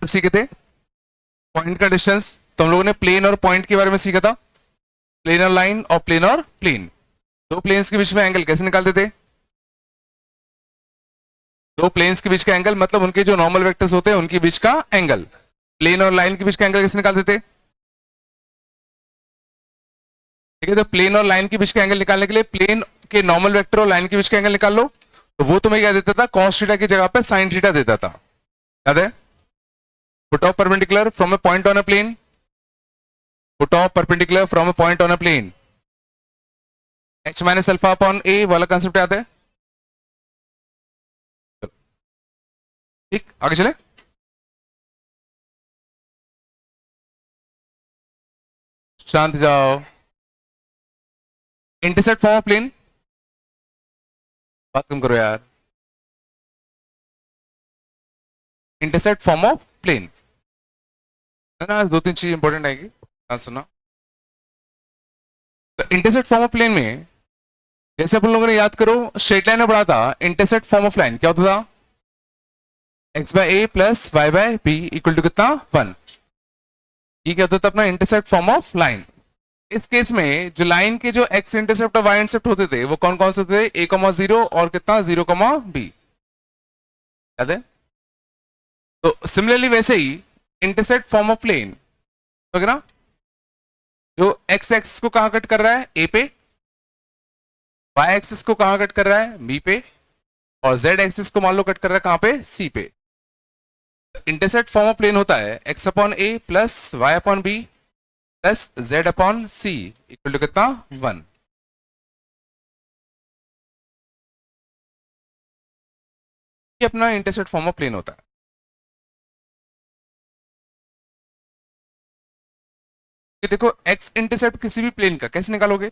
सीखे थे पॉइंट का डिस्टेंस, तो हम लोगों ने प्लेन और पॉइंट के बारे में सीखा था, प्लेनर लाइन और प्लेन और प्लेन। दो प्लेन्स के बीच में एंगल कैसे निकालते थे? दो प्लेन्स के बीच का एंगल मतलब उनके जो नॉर्मल वेक्टर्स होते हैं उनके बीच का एंगल। प्लेन और लाइन के बीच का एंगल कैसे निकालते थे? ठीक है, तो प्लेन और लाइन के बीच का एंगल निकालने के लिए प्लेन के नॉर्मल वेक्टर और लाइन के बीच का एंगल निकाल लो, तो वो तुम्हें क्या देता था? कॉस थीटा की जगह पे साइन थीटा देता था। याद है? Foot of perpendicular from a point on a plane, foot of perpendicular from a point on a plane, h minus alpha upon a वाला कंसेप्ट याद है? ठीक, आगे चले। शांत जाओ। इंटरसेप्ट फॉर्म ऑफ प्लेन, बात कम करो यार। इंटरसेप्ट फॉर्म ऑफ प्लेन है ना, दो तीन चीज इंपॉर्टेंट आएगी, सुना। तो इंटरसेप्ट फॉर्म ऑफ प्लेन में जैसे अपन लोगों ने याद करो स्ट्रेट लाइन में पढ़ा था, इंटरसेप्ट फॉर्म ऑफ लाइन क्या होता था? X by a plus y by b equal to कितना? 1। ये क्या होता था अपना इंटरसेप्ट फॉर्म ऑफ लाइन। इस केस में जो लाइन के जो एक्स इंटरसेप्ट और वाई इंटरसेप्ट होते थे वो कौन कौन से थे? a, 0 और कितना 0, b। याद है? तो सिमिलरली वैसे ही इंटरसेप्ट फॉर्म ऑफ प्लेन वगैरह, जो एक्स एक्स को कहां कट कर रहा है? ए पे। वाई एक्सिस को कहां कट कर रहा है? बी पे। और जेड एक्सिस को मान लो कट कर रहा है कहां पे? सी पे। इंटरसेप्ट फॉर्म ऑफ प्लेन होता है x upon a plus y upon b plus z upon c equal to कितना? 1। ये अपना इंटरसेप्ट फॉर्म ऑफ प्लेन होता है। ये देखो एक्स इंटरसेप्ट किसी भी प्लेन का कैसे निकालोगे?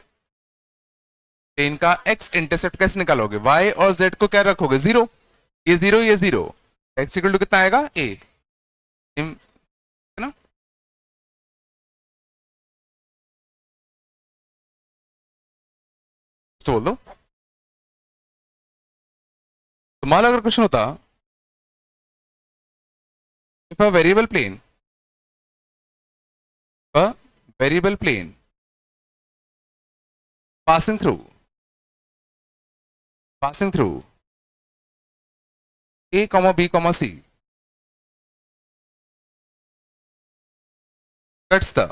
प्लेन का एक्स इंटरसेप्ट कैसे निकालोगे? वाई और जेड को क्या रखोगे? 0। ये 0, ये 0। एक्स इक्वल टू कितना आएगा? ए, है ना? तो बोल दो। तो मान लो अगर क्वेश्चन होता if a variable plane, a variable plane passing through a comma b comma c cuts the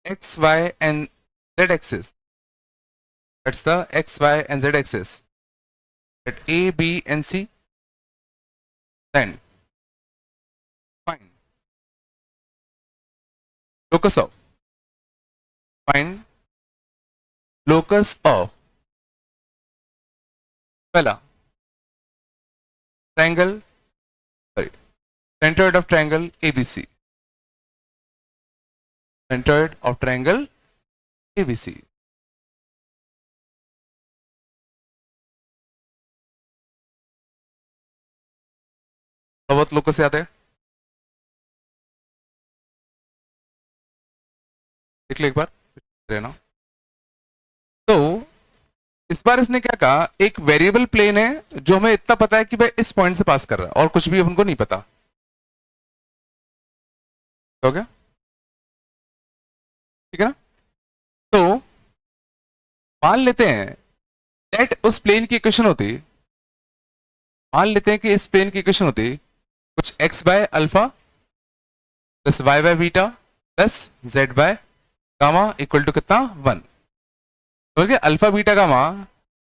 x y and z axis, cuts the x y and z axis at a b and c, then find locus of, find locus of पहला triangle, sorry, centroid of triangle ABC, centroid of triangle ABC। बहुत locus याद है? देख ले एक बार रहना। तो इस बार इसने क्या कहा, एक वेरिएबल प्लेन है जो हमें इतना पता है कि भाई इस पॉइंट से पास कर रहा है और कुछ भी हमको नहीं पता। हो गया? ठीक है ना? तो मान लेते हैं दैट उस प्लेन की इक्वेशन होती, मान लेते हैं कि इस प्लेन की इक्वेशन होती कुछ x by alpha plus y by beta plus z by gamma equal to कितना? 1। तो अल्फा बीटा गामा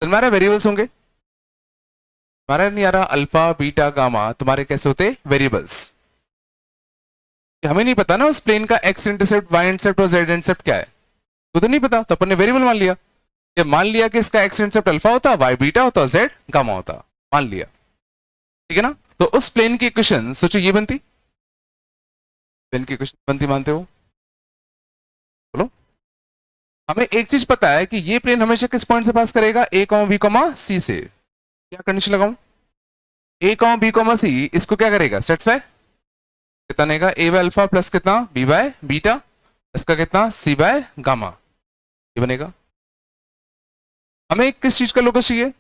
तुम्हारे वेरिएबल्स होंगे, तुम्हारा नहीं आ रहा? अल्फा बीटा गामा तुम्हारे कैसे होते? वेरिएबल्स। हमें नहीं पता ना उस प्लेन का x इंटरसेप्ट, y इंटरसेप्ट और z इंटरसेप्ट क्या है, तो नहीं पता, तो अपन ने वेरिएबल मान लिया। ये मान लिया कि इसका x इंटरसेप्ट अल्फा होता, y बीटा होता, z गामा होता, मान लिया। ठीक है ना? तो उस प्लेन की इक्वेशन सोचो ये बनती, प्लेन की इक्वेशन बनती, मानते हो? बोलो। हमें एक चीज पता है कि ये प्लेन हमेशा किस पॉइंट से पास करेगा? a, b, c से। क्या कंडीशन लगाऊं? a, b, c इसको क्या करेगा? सेटिस्फाई कितना देगा? a बाय अल्फा प्लस कितना? b बाय बीटा इसका कितना? c by gamma. ये बनेगा। हमें किस चीज का लोकस चाहिए?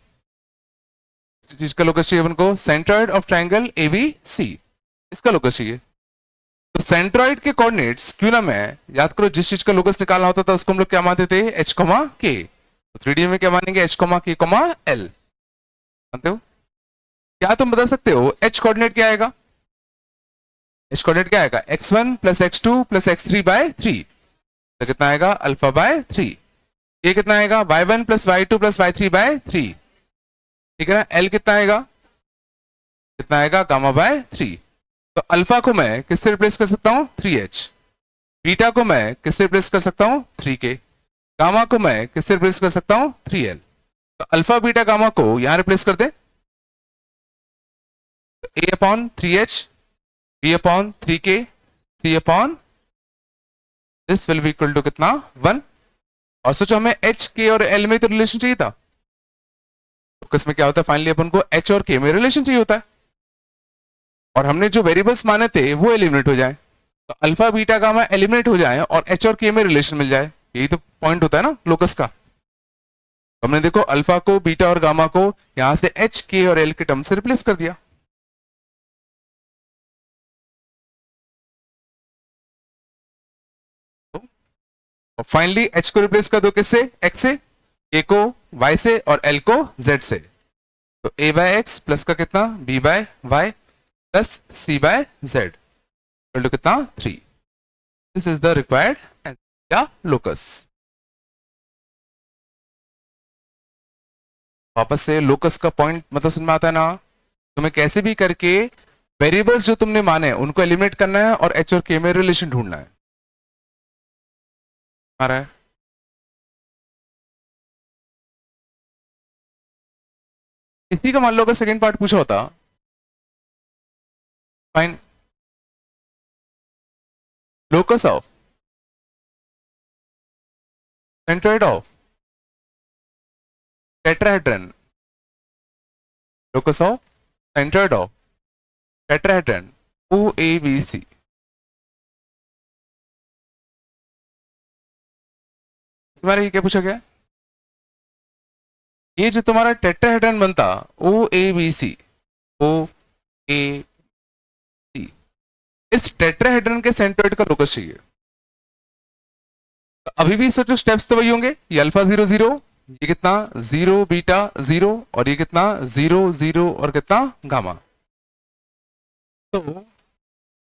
चीज का लोकस चाहिए अपन को सेंट्रॉइड ऑफ ट्रायंगल एबीसी। इसका लोकस चाहिए। तो सेंट्रॉइड के कोऑर्डिनेट्स क्यों ना मैं याद करो, जिस चीज का लोकस निकालना होता था उसको हम लोग क्या मानते थे, एच कॉमा के। तो 3D में क्या मानेंगे, एच कॉमा के कॉमा एल। मानते हो? क्या तुम बता सकते हो एच कोऑर्डिनेट क्या आएगा? एच कोऑर्डिनेट क्या आएगा, x1 plus x2 plus x3 bye 3। तो कितना आएगा, अल्फा बाय 3। ये कितना आएगा, y1 plus y2 plus y3 bye 3। ठीक है ना। एल कितना आएगा, कितना आएगा, गामा बाय 3। तो अल्फा को मैं किससे रिप्लेस कर सकता हूं, 3h। बीटा को मैं किससे रिप्लेस कर सकता हूं, 3k। गामा को मैं किससे रिप्लेस कर सकता हूं, 3l। तो अल्फा बीटा गामा को यहां रिप्लेस कर दे, a upon 3h, b upon 3k, c upon this will be equal to कितना, 1। और सोचो हमें h k और l में तो रिलेशन चाहिए था, तो किसमें क्या होता है, फाइनली अपन को h और k में रिलेशन चाहिए होता है, और हमने जो वेरिएबल्स माने थे वो एलिमिनेट हो जाए। तो अल्फा बीटा गामा एलिमिनेट हो जाए और h और k में रिलेशन मिल जाए, यही तो पॉइंट होता है ना लोकस का। हमने देखो अल्फा को, बीटा और गामा को यहां से h k और l के टर्म से रिप्लेस कर दिया। और फाइनली h को रिप्लेस कर दो किससे, x से, k को y से और l को z से। तो a बाय एक्स प्लस का कितना, b by y plus c by z equal to कितना, 3। This is the required answer या लोकस। वापस से लोकस का पॉइंट मतलब समझ में आता है ना, तुम्हें कैसे भी करके वेरिएबल्स जो तुमने माने उनको एलिमिनेट करना है और h और k में रिलेशन ढूंढना है। आ रहा है? इसी का मान लो अगर सेकंड पार्ट पूछा होता, fine locus of centroid of tetrahedron, locus of centroid of tetrahedron OABC। तुम्हारा ये क्या पूछा गया, ये जो तुम्हारा टेट्राहेड्रन बनता OABC, OABC, इस टेट्राहेड्रन के सेंट्रोइड का लोकस चाहिए। तो अभी भी सोचो स्टेप्स तो वही होंगे, ये अल्फा 0 0, ये कितना 0 बीटा 0, और ये कितना 0 0 और कितना गामा। तो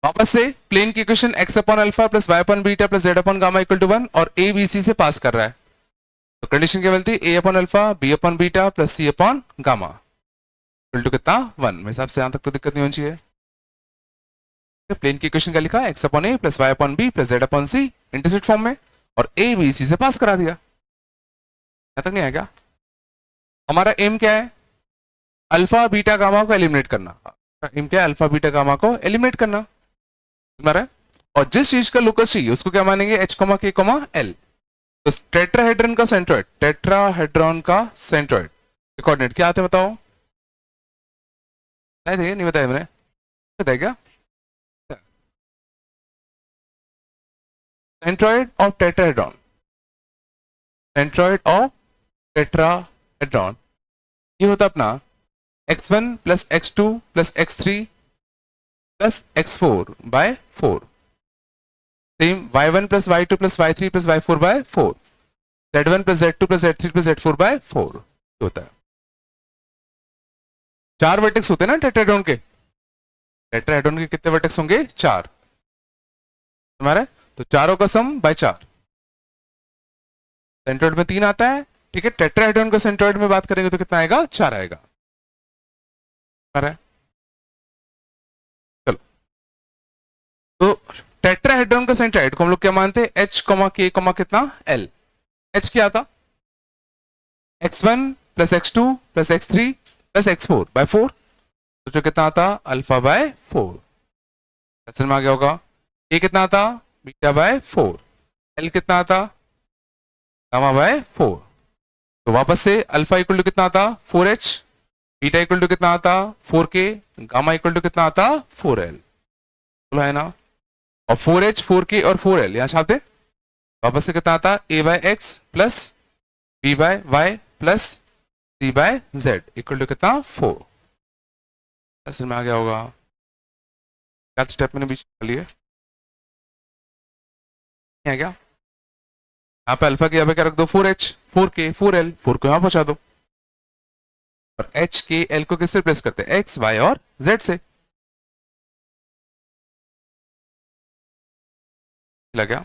वापस से प्लेन की equation x upon alpha plus y upon beta plus z upon gamma equal to 1 और a b c से पास कर रहा है। तो कंडीशन क्या मिलती है, a upon alpha b upon beta plus c upon gamma equal to कितना, 1। मेरे हिसाब से यहां तक तो दिक्कत नहीं होनी चाहिए। प्लेन की इक्वेशन क्या लिखा, x upon a plus y upon b plus z upon c intercept form में, और a b c से पास करा दिया। यहां तक नहीं आएगा। हमारा एम क्या है, अल्फा बीटा गामा को एलिमिनेट करना। एम क्या है, अल्फा बीटा गामा को एलिमिनेट करना हमारा। और जिस चीज का लोकस चाहिए उसको क्या मानेंगे, h k l। तो टेट्राहेड्रन का सेंट्रोइड, टेट्राहेड्रॉन का सेंट्रोइड कोऑर्डिनेट क्या आते हैं बताओ, बताए थे नहीं बताया मैंने, बताया क्या, centroid of tetrahedron, centroid of tetrahedron ये होता अपना x1 plus x2 plus x3 plus x4 by 4। Same y1 plus y2 plus y3 plus y4 by 4, z1 plus z2 plus z3 plus z4 by 4 होता है। 4 vertex होते हैं ना tetrahedron के, tetrahedron के कितने वर्टेक्स होंगे, 4 तुम्हारे। तो चारों का सम बाय 4, सेंट्रोइड में 3 आता है। ठीक है, टेट्राहेड्रॉन का सेंट्रोइड में बात करेंगे तो कितना आएगा, 4 आएगा। चलो, तो टेट्राहेड्रॉन का सेंट्रोइड को हम लोग क्या मानते हैं, h k कितना l। h क्या था, x1 plus x2 plus x3 plus x4 by 4। तो जो कितना आता, अल्फा बाय 4। ऐसे में आ गया होगा। ये कितना आता, बीटा बाय 4। l कितना आता, गामा बाय 4। तो वापस से अल्फा इक्वल टू कितना आता, 4h, बीटा इक्वल टू कितना आता, 4k, गामा इक्वल टू कितना आता, 4l। बोला है ना। और 4h 4k और 4l यहां छाप दे, वापस से कितना आता, a by x plus b by y plus c by z equal to कितना, 4। असल में आ गया होगा। क्या स्टेप मैंने बीच में लिया है क्या? यहाँ पे अल्फा के यहाँ पे क्या रख दो 4h 4k 4l 4 को यहाँ पहुंचा दो और h k l को किससे रिप्लेस करते हैं x y और z से। लगा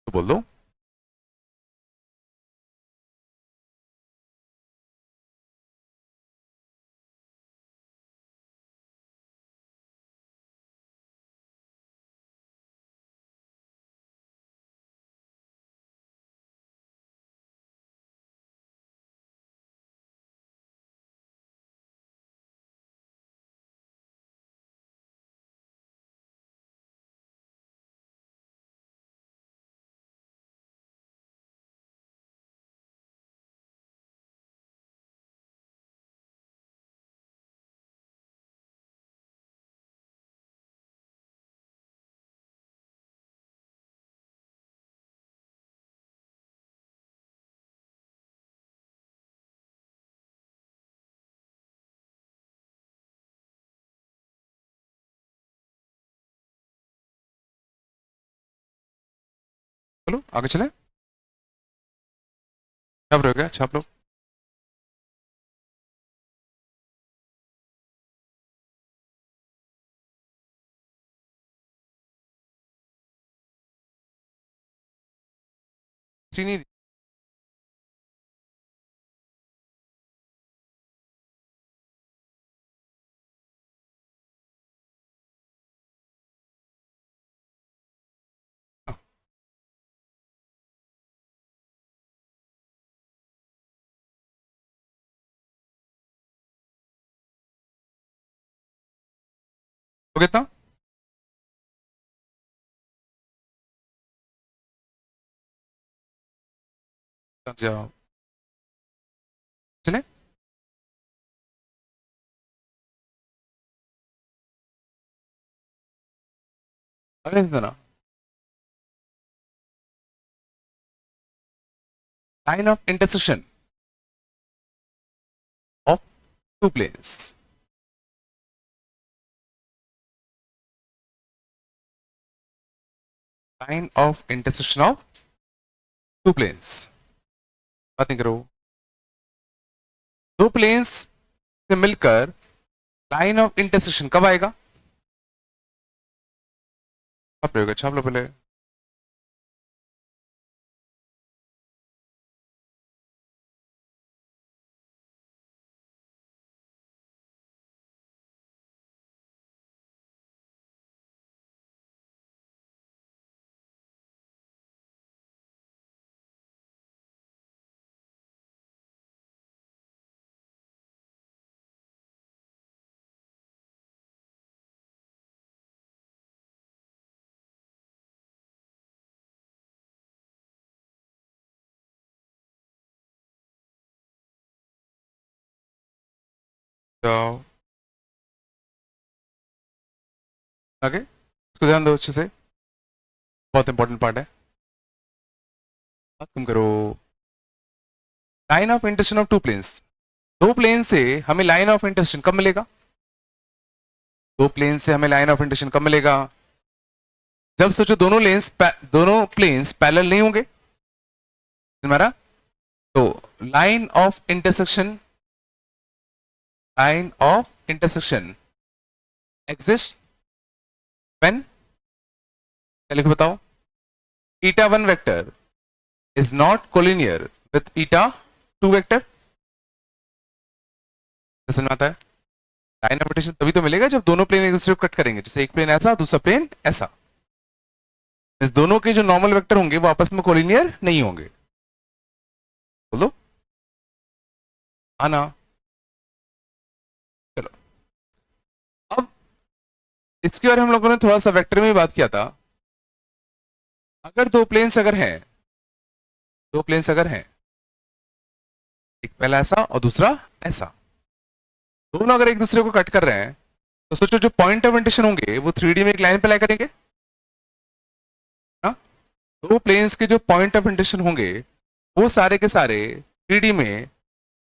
तो बोल दो। चलो आगे चले। छाप रहे हो क्या? छाप लो। श्रीनिधि हो कितना? जाओ चले। अरे ना line of intersection of two planes. Line of intersection of two planes. बात नहीं करो। दो प्लेन्स से मिलकर लाइन ऑफ इंटरसेक्शन कब आएगा? छाप लो छाप लो पहले। जाओ आगे। इसको ध्यान दो अच्छे से, बहुत इंपॉर्टेंट पार्ट है। बात तुम करो। Line of intersection of two planes. दो प्लेन से हमें लाइन ऑफ इंटरसेक्शन कब मिलेगा? दो प्लेन से हमें लाइन ऑफ इंटरसेक्शन कब मिलेगा? जब सोचो दोनों प्लेन्स पैरेलल नहीं होंगे हमारा। तो line of intersection exist when, लिख बताओ, eta 1 vector is not collinear with eta 2 vector. समझ में आता है? लाइन ऑफ इंटरसेक्शन तभी तो मिलेगा जब दोनों प्लेन एक दूसरे को कट करेंगे, जैसे एक प्लेन ऐसा दूसरा प्लेन ऐसा। इस दोनों के जो नॉर्मल वेक्टर होंगे वो आपस में कोलिनियर नहीं होंगे। बोलो आना। चलो अब इसके बारे में हम लोगों ने थोड़ा सा वेक्टर में भी बात किया था। अगर दो प्लेन्स अगर हैं, एक पहला ऐसा और दूसरा ऐसा, दोनों अगर एक दूसरे को कट कर रहे हैं तो सोचो जो पॉइंट ऑफ इंटरसेक्शन होंगे वो 3D में एक लाइन पे लाई करेंगे ना। दो प्लेन्स के जो पॉइंट ऑफ इंटरसेक्शन होंगे वो सारे के सारे 3D में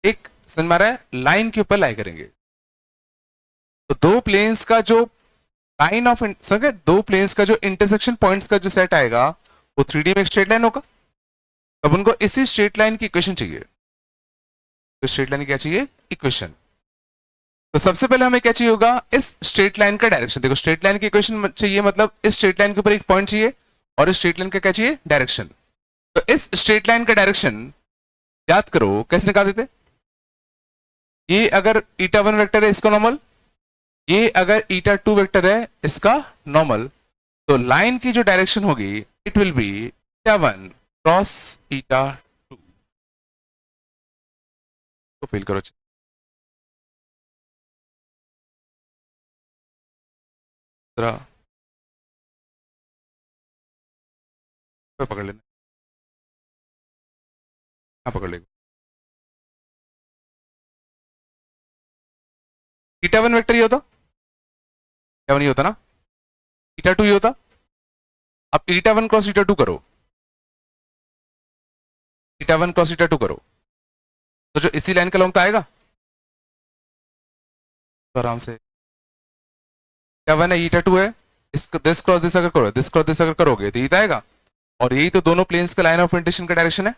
एक समझ में आ रहा है लाइन के ऊपर लाई करेंगे। तो दो प्लेन्स का जो लाइन ऑफ समझे, दो प्लेन्स का जो इंटरसेक्शन पॉइंट्स का जो सेट आएगा वो 3D में एक स्ट्रेट लाइन होगा। अब उनको इसी स्ट्रेट लाइन की इक्वेशन चाहिए। तो स्ट्रेट लाइन क्या चाहिए? इक्वेशन। तो सबसे पहले हमें क्या चाहिए होगा? इस स्ट्रेट लाइन का डायरेक्शन। देखो स्ट्रेट लाइन की इक्वेशन चाहिए, मतलब इस स्ट्रेट लाइन के ऊपर एक पॉइंट चाहिए और इस स्ट्रेट लाइन का क्या चाहिए? डायरेक्शन। तो इस स्ट्रेट लाइन का डायरेक्शन याद करो कैसे निकाल देते? ये अगर ईटा 1 वेक्टर है इसका नॉर्मल, ये अगर ईटा 2 वेक्टर है इसका नॉर्मल, तो लाइन की जो डायरेक्शन होगी it will be eta 1 cross eta 2। तो फिल करो, पकड़ लेना, हाँ पकड़ लेगा। ईटा 1 वेक्टर ये होता, ईटा 1 ये होता ना, ईटा 2 ये होता। अब ईटा 1 क्रॉस ईटा 2 करो, ईटा 1 क्रॉस ईटा 2 करो, तो जो इसी लाइन का लॉन्ग तो आएगा। तो आराम से ईटा 1 है, ईटा 2 है, इसको दिस क्रॉस दिस अगर करो, दिस क्रॉस दिस अगर करोगे तो ये आएगा। और यही तो दोनों प्लेन्स का लाइन ऑफ इंटेंशन का डायरेक्शन है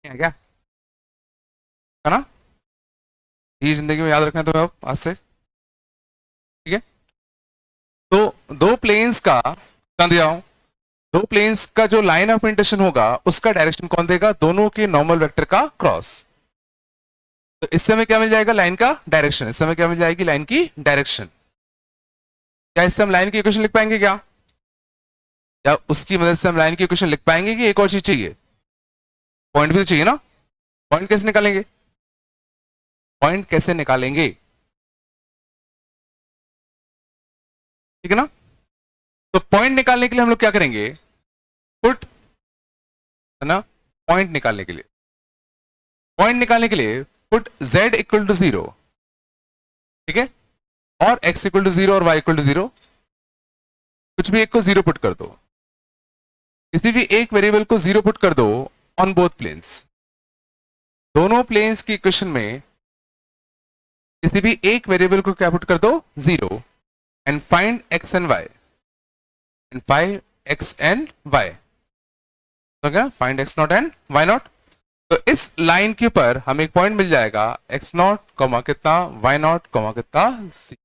क्या? है ना? ये जिंदगी में याद रखना तुम्हें अब आज से, ठीक है? तो दो प्लेन्स का कहां दिया हूं, दो प्लेन्स का जो लाइन ऑफ इंटेंशन होगा उसका डायरेक्शन कौन देगा? दोनों के नॉर्मल वेक्टर का क्रॉस। तो इस समय क्या मिल जाएगा? लाइन का डायरेक्शन। इस समय क्या मिल जाएगी? लाइन की डायरेक्शन। क्या इससे हम लाइन की इक्वेशन लिख पाएंगे क्या? या उसकी मदद से हम लाइन की इक्वेशन लिख पाएंगे कि एक और चीज चाहिए? पॉइंट भी तो चाहिए ना। पॉइंट कैसे निकालेंगे? पॉइंट कैसे निकालेंगे? ठीक है ना? तो पॉइंट निकालने के लिए हम लोग क्या करेंगे? पुट, है ना, पॉइंट निकालने के लिए, पॉइंट निकालने के लिए पुट z इक्वल टू 0, ठीक है, और x इक्वल टू 0 और y इक्वल टू 0, कुछ भी एक को 0 पुट कर दो, किसी भी एक वेरिएबल को 0 पुट कर दो ऑन बोथ प्लेन्स। दोनों प्लेन्स की इक्वेशन में किसी भी एक वेरिएबल को क्या पुट कर दो? 0, and find x and y, and find x and y, तो क्या? Find x not and y not. तो इस लाइन के ऊपर हमें एक पॉइंट मिल जाएगा x नॉट कॉमा कितना, y नॉट कॉमा कितना, c।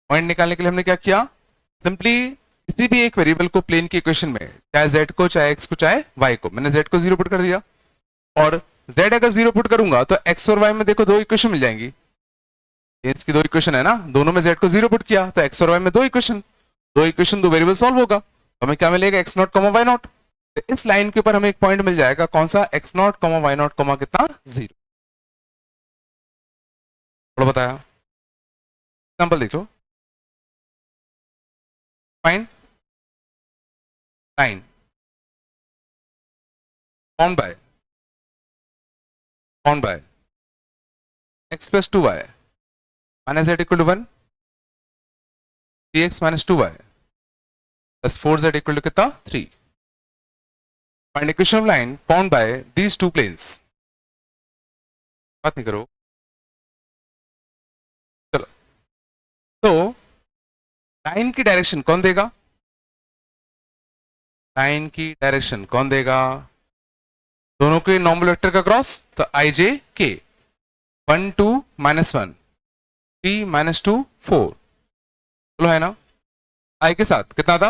पॉइंट निकालने के लिए हमने क्या किया? सिंपली किसी भी एक वेरिएबल को प्लेन की इक्वेशन में, चाहे z को, चाहे x को, चाहे y को, मैंने z को 0 पुट कर दिया, और z अगर 0 पुट करूंगा तो x और y में देखो दो इक्वेशन मिल जाएंगी। इसकी दो इक्वेशन है ना, दोनों में z को 0 पुट किया तो x और y में दो इक्वेशन, दो वेरिएबल सॉल्व होगा, तो हमें क्या मिलेगा? x not comma y not. तो इस लाइन के ऊपर हमें एक पॉइंट मिल जाएगा, कौन सा? x not comma y not comma कितना, 0। थोड़ा बताया, एग्जांपल देख लो। Find line found by x plus 2y minus z equal to 1, 3x minus 2y plus 4z equal to कितना, 3। Find equation of line found by these two planes. बात नहीं करो, चलो। तो लाइन की डायरेक्शन कौन देगा? लाइन की डायरेक्शन कौन देगा? दोनों के नॉर्मल वेक्टर का क्रॉस, तो आई जे के, 1 2 माइनस 1, 3 माइनस 2 4, चलो है ना। आई के साथ कितना था?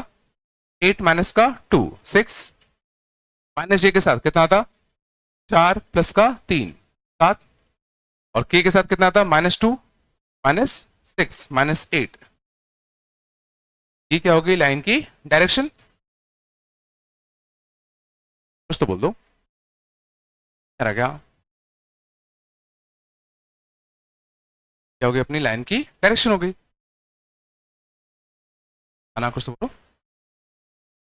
8 माइनस का 2 6, माइनस जे के साथ कितना था? 4 प्लस का 3 7, और के के साथ कितना था? -2 माइनस 6 माइनस 8। ये क्या होगी? लाइन की डायरेक्शन। कुछ तो बोल दो, क्या क्या होगी? अपनी लाइन की डायरेक्शन हो गई, आना कुछ तो बोलो।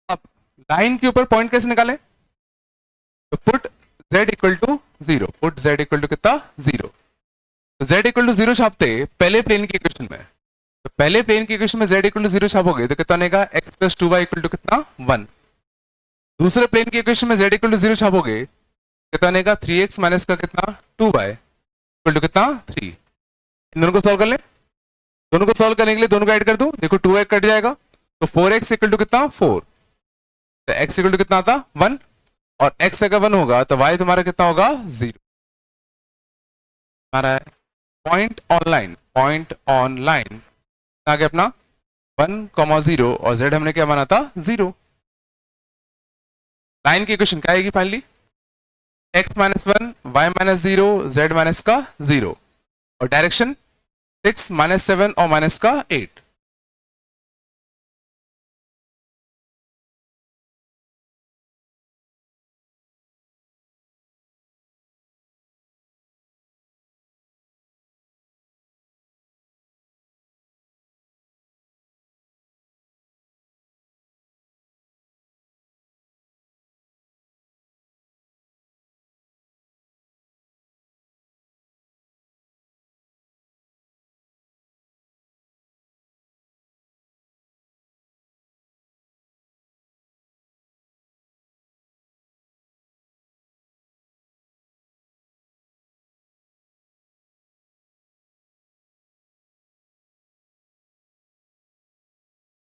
अब लाइन के ऊपर पॉइंट कैसे निकालें? तो put z equal to 0, put z equal to कितना, 0। तो z इक्वल टू 0 छापते पहले प्लेन की इक्वेशन में, तो पहले प्लेन की इक्वेशन में z इक्वल टू 0 छापोगे तो कितना बनेगा? x plus 2y equal to कितना, 1। दूसरे प्लेन की इक्वेशन में z इक्वल टू 0 छापोगे, कितना बनेगा 3x माइनस का कितना 2y इक्वल टू कितना 3। इन दोनों को सॉल्व कर ले, दोनों को सॉल्व करने के लिए दोनों को ऐड कर दो, देखो 2y कट जाएगा तो 4x इक्वल टू कितना 4, तो x इक्वल टू कितना आता 1, और x अगर 1 होगा तो y तुम्हारा कितना होगा 0। हमारा पॉइंट ऑनलाइन, पॉइंट ऑनलाइन आगे अपना 1,0 और z हमने क्या बना था 0। लाइन की इक्वेशन क्या आएगी finally, x minus 1 y minus 0 z minus का 0, और डायरेक्शन 6 माइनस 7 और माइनस का 8।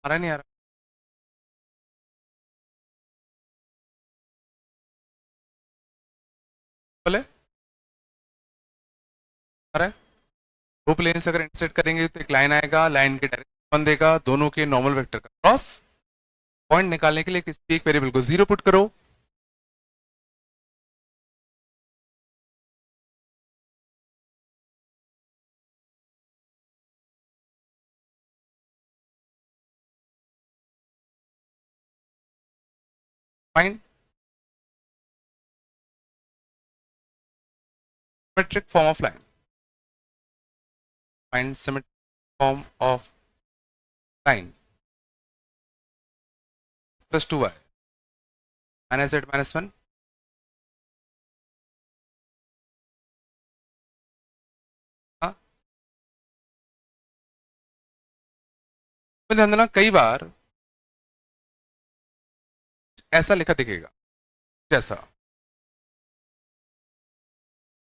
आ रहा नहीं आ रहा, बोले आ रहा है। दो प्लेन्स अगर इंटरसेक्ट करेंगे तो एक लाइन आएगा, लाइन के डायरेक्शन देगा, दोनों के नॉर्मल वेक्टर का क्रॉस। पॉइंट निकालने के लिए किसी एक वेरिएबल को 0 पुट करो, find symmetric form of line, find symmetric form of line plus 2y minus z minus 1। ध्यान देना कई बार ऐसा लिखा दिखेगा, जैसा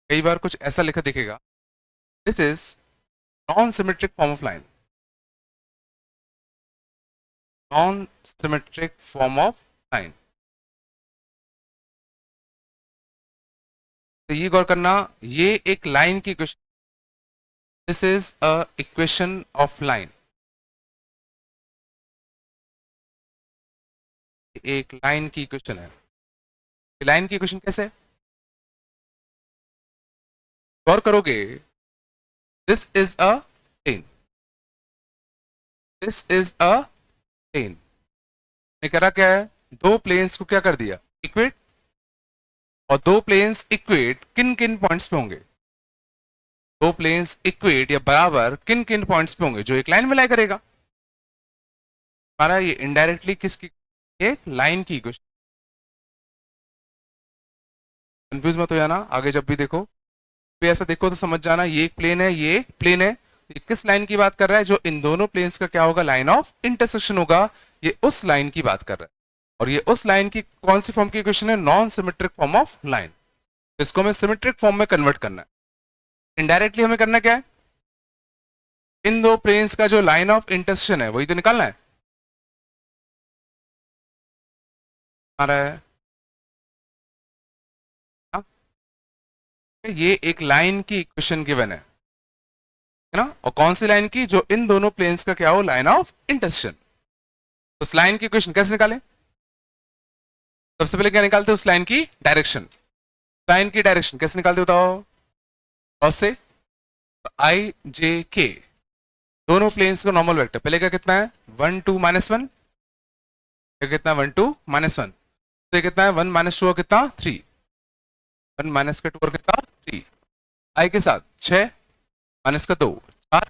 कई बार कुछ ऐसा लिखा दिखेगा, this is non symmetric form of line, non symmetric form of line. तो ये गौर करना, ये एक लाइन की equation, this is a equation of line, एक लाइन की इक्वेशन है। लाइन की इक्वेशन कैसे है? गौर करोगे, this is a plane, this is a plane, ने करा क्या है, दो प्लेन्स को क्या कर दिया इक्वेट, और दो प्लेन्स इक्वेट किन किन पॉइंट्स पे होंगे, दो प्लेन्स इक्वेट या बराबर किन किन पॉइंट्स पे होंगे, जो एक लाइन में लाई करेगा। हमारा ये इनडायरेक्टली किसकी, एक लाइन की इक्वेशन। कंफ्यूज मत हो जाना, आगे जब भी देखो भी ऐसा देखो तो समझ जाना, ये एक प्लेन है, ये एक प्लेन है, ये किस लाइन की बात कर रहा है, जो इन दोनों प्लेन्स का क्या होगा, लाइन ऑफ इंटरसेक्शन होगा, ये उस लाइन की बात कर रहा है। और ये उस लाइन की कौन सी फॉर्म की इक्वेशन है, non symmetric form of line. इसको हमें सिमेट्रिक फॉर्म में कन्वर्ट करना है। इनडायरेक्टली हमें करना क्या है, इन दो प्लेन्स का जो लाइन ऑफ इंटरसेक्शन है वही तो निकालना है। आ रहा है हाँ? ये एक लाइन की इक्वेशन गिवन है ना, और कौन सी लाइन की, जो इन दोनों प्लेन्स का क्या हो, लाइन ऑफ इंटरसेक्शन। उस लाइन की इक्वेशन कैसे निकालें, सबसे पहले क्या निकालते हैं, उस लाइन की डायरेक्शन। लाइन की डायरेक्शन कैसे निकालते बताओ, क्रॉस से, आई जे के, दोनों प्लेन्स का नॉर्मल वेक्टर, पहले का कितना है 1 2 माइनस 1, कितना 1 2 माइनस 1, तो कितना है 1 माइनस 2 कितना 3, 1 माइनस का 2 और कितना 3, आई के साथ 6 माइनस का 2 4,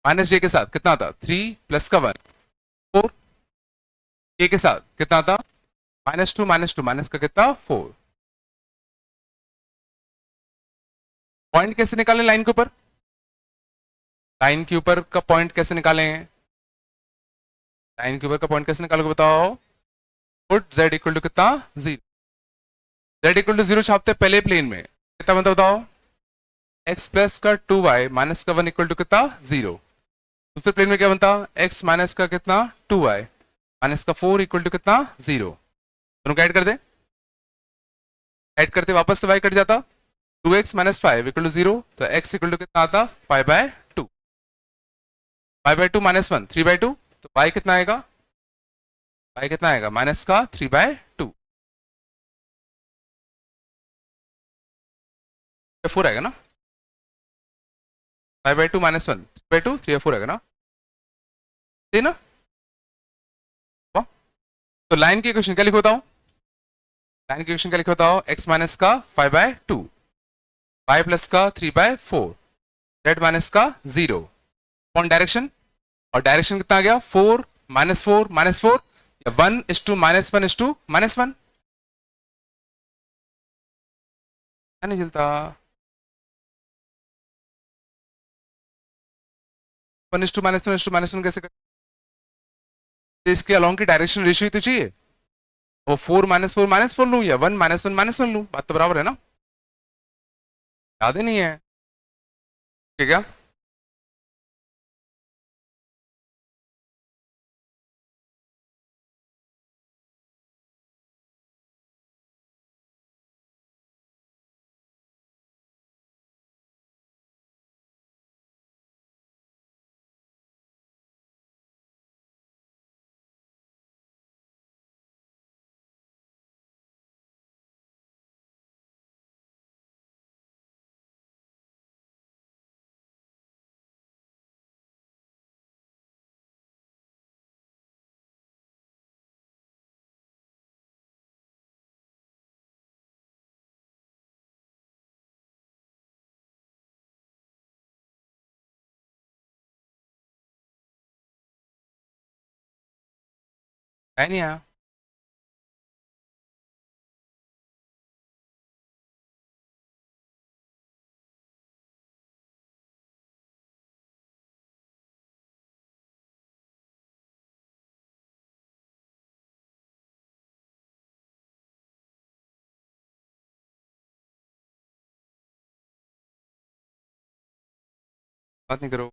माइनस जे के साथ कितना था 3 प्लस का 1 4, के साथ कितना था माइनस 2 माइनस का कितना 4। पॉइंट कैसे निकालें लाइन के ऊपर, लाइन के ऊपर का पॉइंट कैसे निकालें, लाइन के ऊपर का पॉइंट कैसे निकालोगे बताओ, पुट z इक्वल टू कितना 0, z इक्वल टू 0 छापते हैं पहले प्लेन में, कितना बनता बताओ, x प्लस का 2y माइनस का 1 इक्वल टू कितना 0। दूसरे प्लेन में क्या बनता, x माइनस का कितना 2y माइनस का 4 इक्वल टू कितना 0। दोनों को ऐड कर दे, ऐड करते वापस से y कट जाता, 2x माइनस 5 इक्वल टू 0, तो x इक्वल टू कितना आता 5/2, 5/2 माइनस 1 3/2, तो y कितना आएगा, y कितना आएगा माइनस का 3/2, 4 आएगा ना, 5/2 माइनस 1 3/2 3/4 आएगा ना, ठीक ना। तो लाइन की इक्वेशन क्या लिखो बताओ, लाइन की इक्वेशन क्या लिखो बताओ, x माइनस का 5/2, y प्लस का 3/4, z माइनस का 0 अपॉन डायरेक्शन, और डायरेक्शन कितना आ गया 4 माइनस 4 या 1:- -1 क्या नहीं चलता, 1:-1 कैसे कर, तो इसके अलोंग की डायरेक्शन रेशियो तो चाहिए, वो 4 - 4 लूं या 1 - 1 लूं, बात तो बराबर है ना, याद ही नहीं है, ठीक है। है नहीं आया, बात नहीं करो,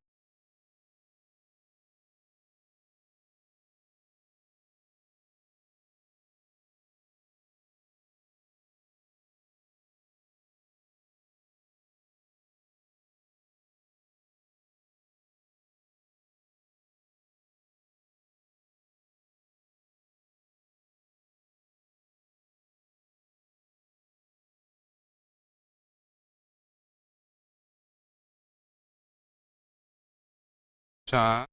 अच्छा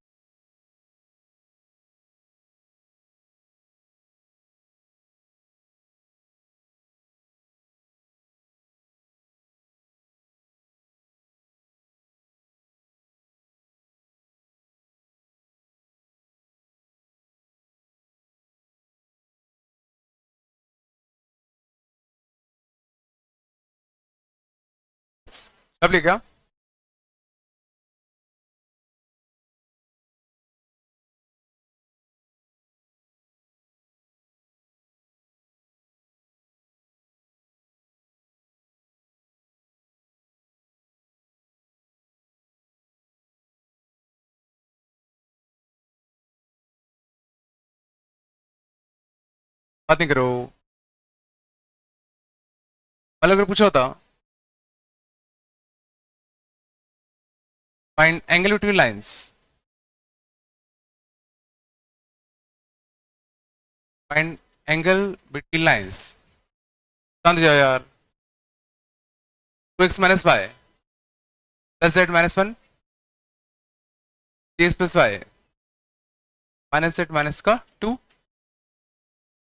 सब लिखा, बात नहीं करो, मतलब अगर पूछा होता find angle between lines, find angle between lines, शांत जाओ यार, 2x minus y plus z minus 1 dx plus y minus z minus का 2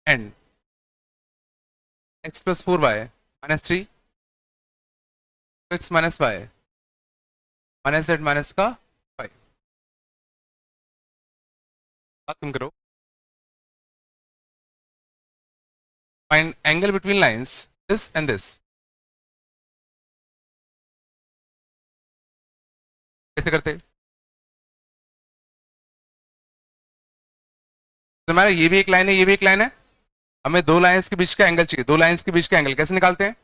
and x plus 4y minus 3, 2x minus y minus z minus का 5, बात तुम करो, find angle between lines this and this, कैसे करते, तुम्हारा ये भी एक लाइन है, ये भी एक लाइन है, हमें दो लाइंस के बीच का एंगल चाहिए, दो लाइंस के बीच का एंगल कैसे निकालते हैं?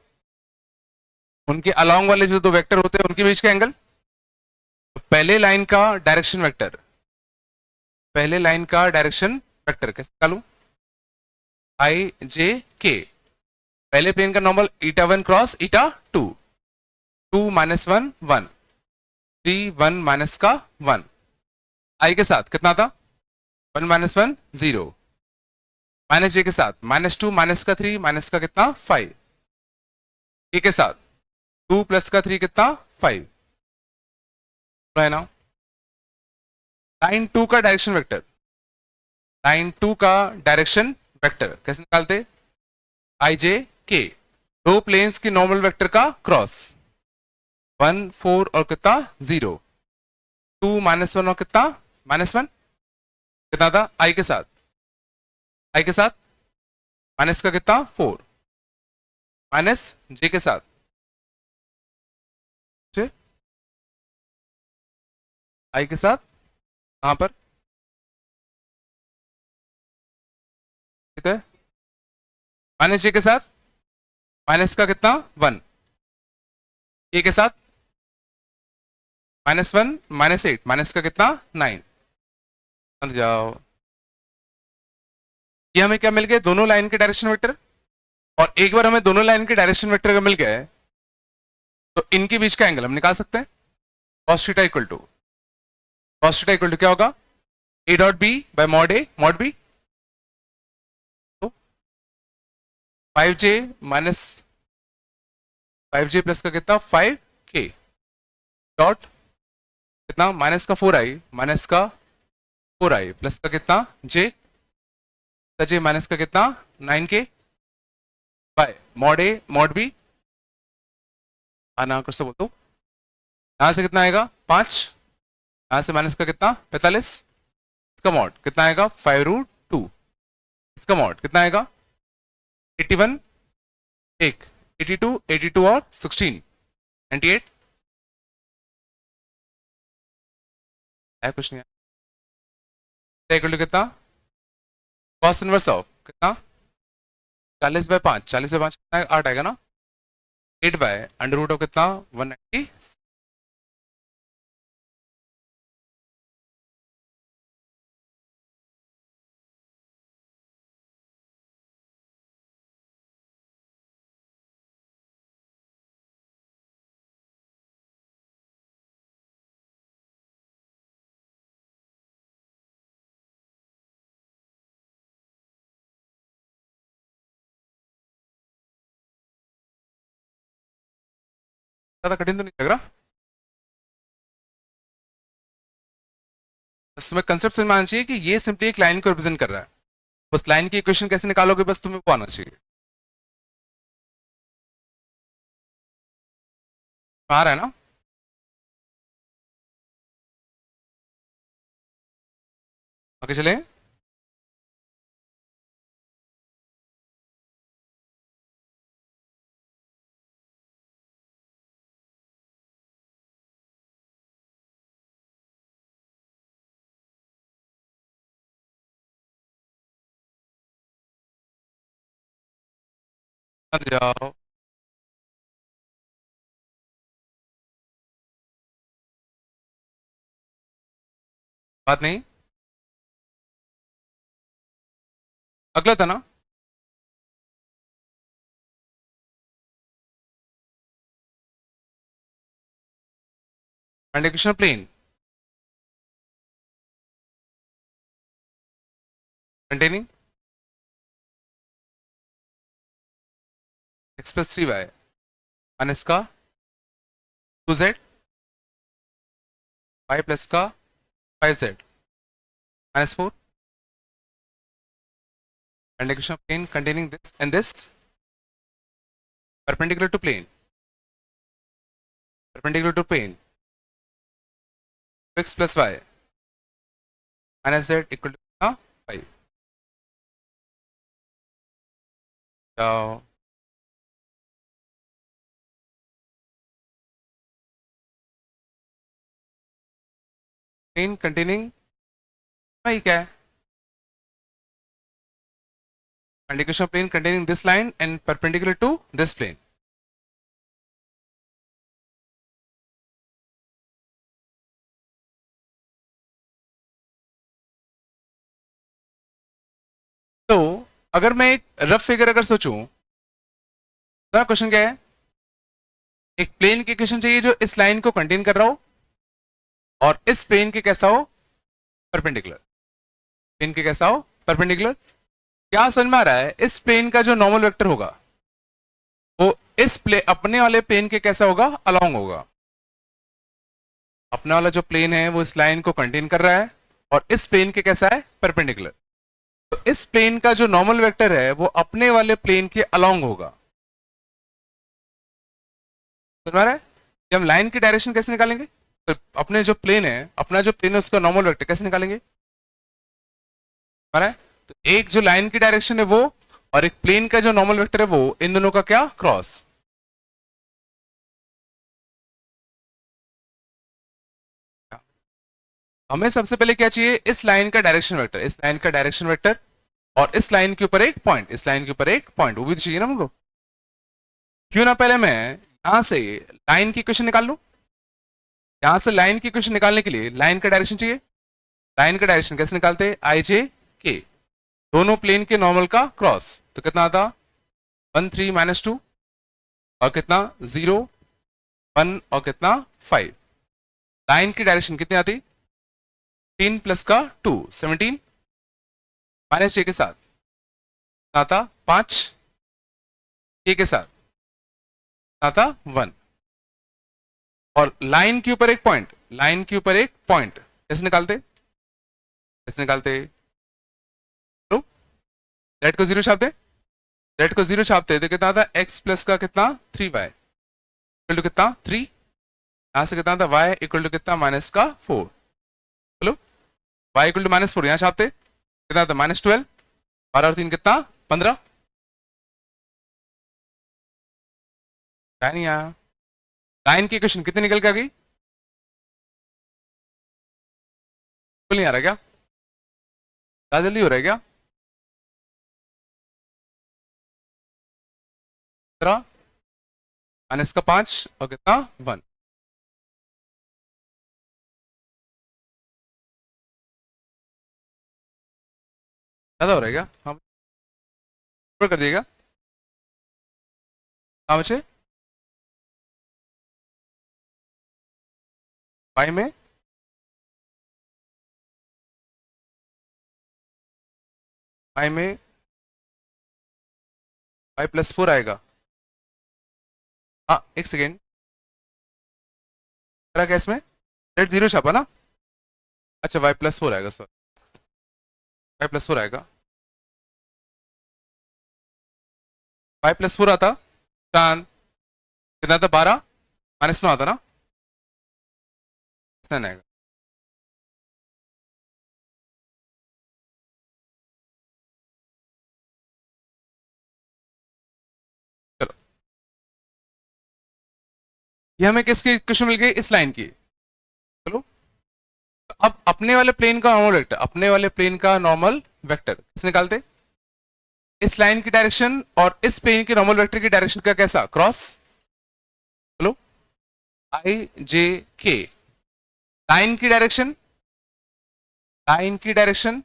उनके अलोंग वाले जो दो वेक्टर होते हैं उनके बीच का एंगल। तो पहले लाइन का डायरेक्शन वेक्टर, पहले लाइन का डायरेक्शन वेक्टर कैसे निकालूं? आई जे के, पहले प्लेन का नॉर्मल ईटा 1 क्रॉस ईटा 2, 2 माइनस 1 1, 3 1 माइनस का 1, आई के साथ कितना था? 1 माइनस 1 0, माइनस जे के साथ -2 माइनस का 3 माइनस का कितना 5, के साथ 2 प्लस का 3 कितना 5, है ना? लाइन 2 का डायरेक्शन वेक्टर, लाइन 2 का डायरेक्शन वेक्टर कैसे निकालते? आई जे के, दो प्लेन्स की नॉर्मल वेक्टर का क्रॉस, 1 4 और कितना 0, 2 माइनस 1 और कितना -1, कितना था? आई के साथ, आई के साथ माइनस का कितना 4, माइनस जे के साथ आई के साथ कहां पर? माइनस जे के साथ माइनस का कितना 1, ए के साथ -1 -8 माइनस का कितना 9, समझ जाओ। ये हमें क्या मिल गए? दोनों लाइन के डायरेक्शन वेक्टर। और एक बार हमें दोनों लाइन के डायरेक्शन वेक्टर का मिल गए तो इनके बीच का एंगल हम निकाल सकते हैं। cos theta equal to, cos theta equal to क्या होगा? A dot b by mod A mod b, तो 5j माइनस 5j प्लस का कितना 5k डॉट कितना माइनस का 4i माइनस का 4i प्लस का कितना j का j माइनस का कितना 9k by mod A mod b. आना कर से बोल दो, यहां से कितना आएगा 5, यहां से माइनस का कितना 45, इसका मॉड कितना आएगा 5√2, इसका मॉड कितना आएगा 81, एक 82 82 और 16 98 है, कुछ नहीं है। इक्वल टू कितना? कॉस इनवर्स ऑफ कितना 40/5, 40/5 कितना 8 आएगा ना, 8 बाय अंडर रूट ऑफ कितना 190। ज्यादा कठिन तो नहीं लग रहा? बस तुम्हें कंसेप्ट समझ में आना चाहिए कि ये सिंपली एक लाइन को रिप्रेजेंट कर रहा है, बस लाइन की इक्वेशन कैसे निकालोगे बस तुम्हें वो आना चाहिए। आ रहा है ना? आगे चले। मत जाओ, बात नहीं, अगला था ना perpendicular plane containing x plus 3y minus का 2z y प्लस का 5z minus 4, perpendicular plane containing this and this, perpendicular to plane, perpendicular to plane x plus y minus z equal to 5। जाओ, plane containing भाई क्या है? Find equation of plane containing this line and perpendicular to this plane. तो अगर मैं एक rough figure अगर सोचूं, तो क्वेश्चन क्या है? एक प्लेन की इक्वेशन चाहिए जो इस लाइन को कंटेन कर रहा हो और इस प्लेन के कैसा हो? परपेंडिकुलर। प्लेन के कैसा हो? परपेंडिकुलर। क्या समझ में आ रहा है? इस प्लेन का जो नॉर्मल वेक्टर होगा वो इस अपने वाले प्लेन के कैसा होगा? अलोंग होगा। अपने वाला जो प्लेन है वो इस लाइन को कंटेन कर रहा है और इस प्लेन के कैसा है? परपेंडिकुलर। तो इस प्लेन का जो नॉर्मल वेक्टर है वो अपने वाले प्लेन के अलोंग होगा। समझ में आ रहा है? कि हम लाइन की डायरेक्शन कैसे निकालेंगे? तो अपने जो प्लेन है, अपना जो प्लेन है उसका नॉर्मल वेक्टर कैसे निकालेंगे? है? तो एक जो लाइन की डायरेक्शन है वो और एक प्लेन का जो नॉर्मल वेक्टर है वो, इन दोनों का क्या? क्रॉस। हमें सबसे पहले क्या चाहिए? इस लाइन का डायरेक्शन वेक्टर, इस लाइन का डायरेक्शन वेक्टर और इस लाइन के ऊपर एक पॉइंट, इस लाइन के ऊपर एक पॉइंट, वो भी तो चाहिए ना हमको। क्यों ना पहले मैं यहां से लाइन की इक्वेशन निकाल लूं। यहां से लाइन की इक्वेशन निकालने के लिए लाइन का डायरेक्शन चाहिए। लाइन का डायरेक्शन कैसे निकालते? आई जे के, दोनों प्लेन के नॉर्मल का क्रॉस। तो कितना आता? 1 3 -2 और कितना? 0 1 और कितना? 5। लाइन की डायरेक्शन कितनी आती? 3 प्लस का 2 17 -6 के साथ आता 5, के साथ आता 1। और लाइन के ऊपर एक पॉइंट, लाइन के ऊपर एक पॉइंट कैसे निकालते? कैसे निकालते? रेड को 0 छापते, रेड को 0 छापते तो कितना आता? x प्लस का कितना? 3y इक्वल टू कितना? 3। यहां से कितना था? y इक्वल टू कितना? माइनस का 4। चलो y इक्वल टू -4 यहां छापते, कितना था? -12। 12 और 3 कितना? 15। क्या नहीं आया? लाइन की इक्वेशन कितनी निकल के आ गई? बिल्कुल नहीं आ रहा क्या? क्या जल्दी हो रहा है क्या? 15 माइनस का 5 और कितना? 1। ज्यादा हो रहा है क्या? हाँ, ऊपर कर दिएगा। हाँ बच्चे, y में y में y +4 आएगा। हाँ एक सेकेंड, क्या इसमें? रेड 0 छापा ना? अच्छा y +4 आएगा, सॉरी y +4 आएगा। y +4 आता चांद कितना था? 12 -9 आता ना? 9 आएगा। चलो, ये हमें किसकी इक्वेशन मिल गई? इस लाइन की। चलो अब अपने वाले प्लेन का नॉर्मल वेक्टर, अपने वाले प्लेन का नॉर्मल वेक्टर किस निकालते? इस लाइन की डायरेक्शन और इस प्लेन के नॉर्मल वेक्टर की डायरेक्शन का कैसा? क्रॉस। चलो आई जे के, लाइन की डायरेक्शन, लाइन की डायरेक्शन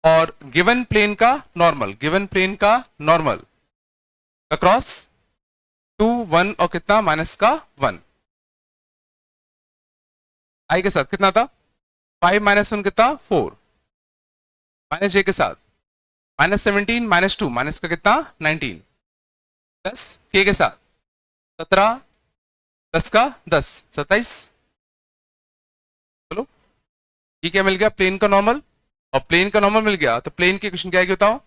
और गिवन प्लेन का नॉर्मल, गिवन प्लेन का नॉर्मल का क्रॉस। 2 1 और कितना? माइनस का 1। आई के साथ कितना था? 5 -1 कितना? 4। माइनस जे के साथ -17 -2 माइनस का कितना? 19 प्लस के साथ 17 10 का 10 27। चलो ये क्या मिल गया? प्लेन का नॉर्मल। और प्लेन का नॉर्मल मिल गया तो प्लेन की इक्वेशन क्या आएगी बताओ?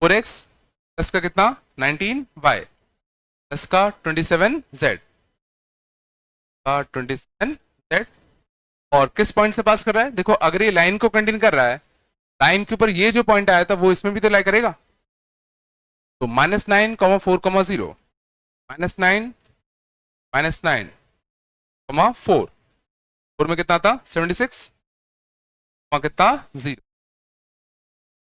4x प्लस का कितना? 19y प्लस का 27z का 27z। और किस पॉइंट से पास कर रहा है? देखो अगर ये लाइन को कंटेन कर रहा है, लाइन के ऊपर ये जो पॉइंट आया था वो इसमें भी तो लाई करेगा। तो -9 4 0, -9 -9 4 में कितना था? 76 कितना? 0।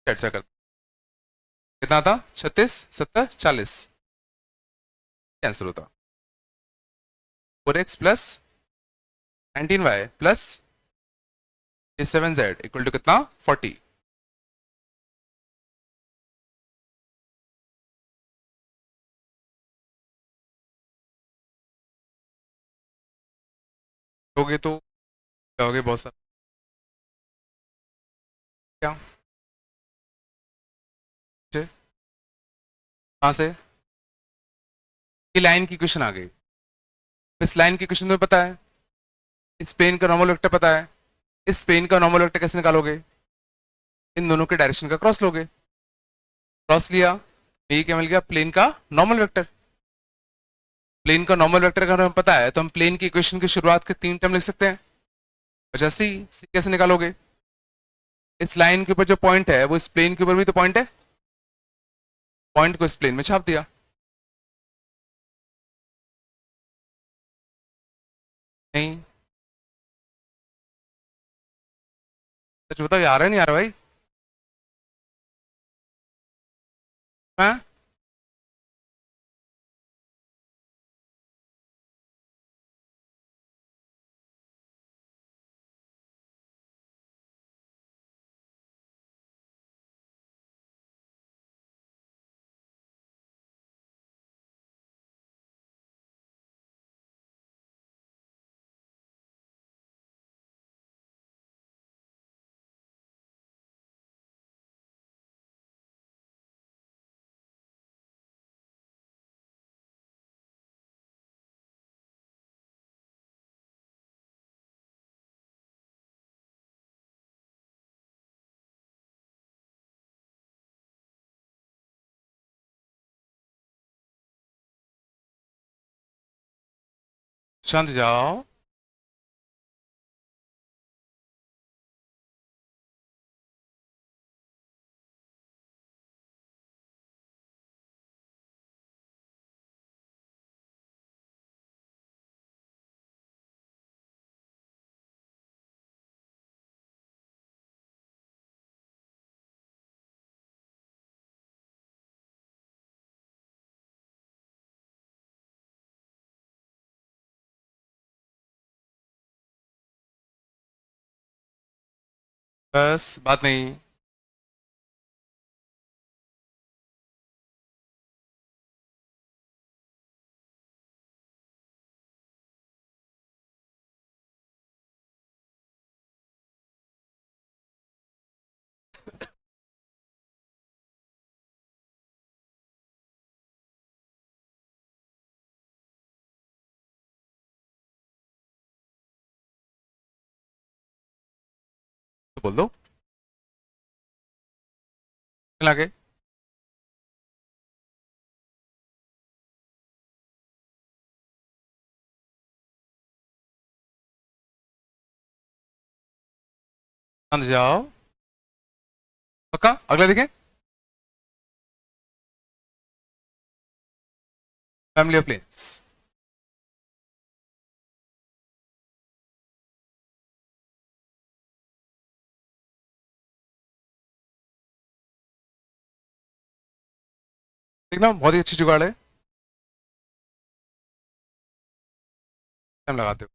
ऐसा करते कितना था? 36, 70, 40। आंसर होता 4x plus 19y plus 7z equal to कितना? 40। होगे तो क्या होगे? बहुत सारा क्या? कहाँ से? ये लाइन की क्वेश्चन आ गई। इस लाइन की क्वेश्चन तुम्हें पता है, इस प्लेन का नॉर्मल वेक्टर पता है, इस प्लेन का नॉर्मल वेक्टर कैसे निकालोगे? इन दोनों के डायरेक्शन का क्रॉस लोगे। क्रॉस लिया, ये क्या मिल गया? प्लेन का नॉर्मल वेक्टर। प्लेन का नॉर्मल वेक्टर अगर हमें पता है तो हम प्लेन की इक्वेशन की शुरुआत के 3 टर्म लिख सकते हैं। अच्छा, सी सी कैसे निकालोगे? इस लाइन के ऊपर जो पॉइंट है वो इस प्लेन के ऊपर भी तो पॉइंट है, पॉइंट को इस प्लेन में छाप दिया। नहीं, सच बताओ, ये आ रहा है नहीं आ रहा भाई? हाँ, शांत जाओ। बस बात नहीं। तो बोल दो लगे। शांत जाओ। पक्का? अगला देखें। Family of planes. देखना, बहुत ही अच्छी जुगाड़ है। टाइम लगाते हो।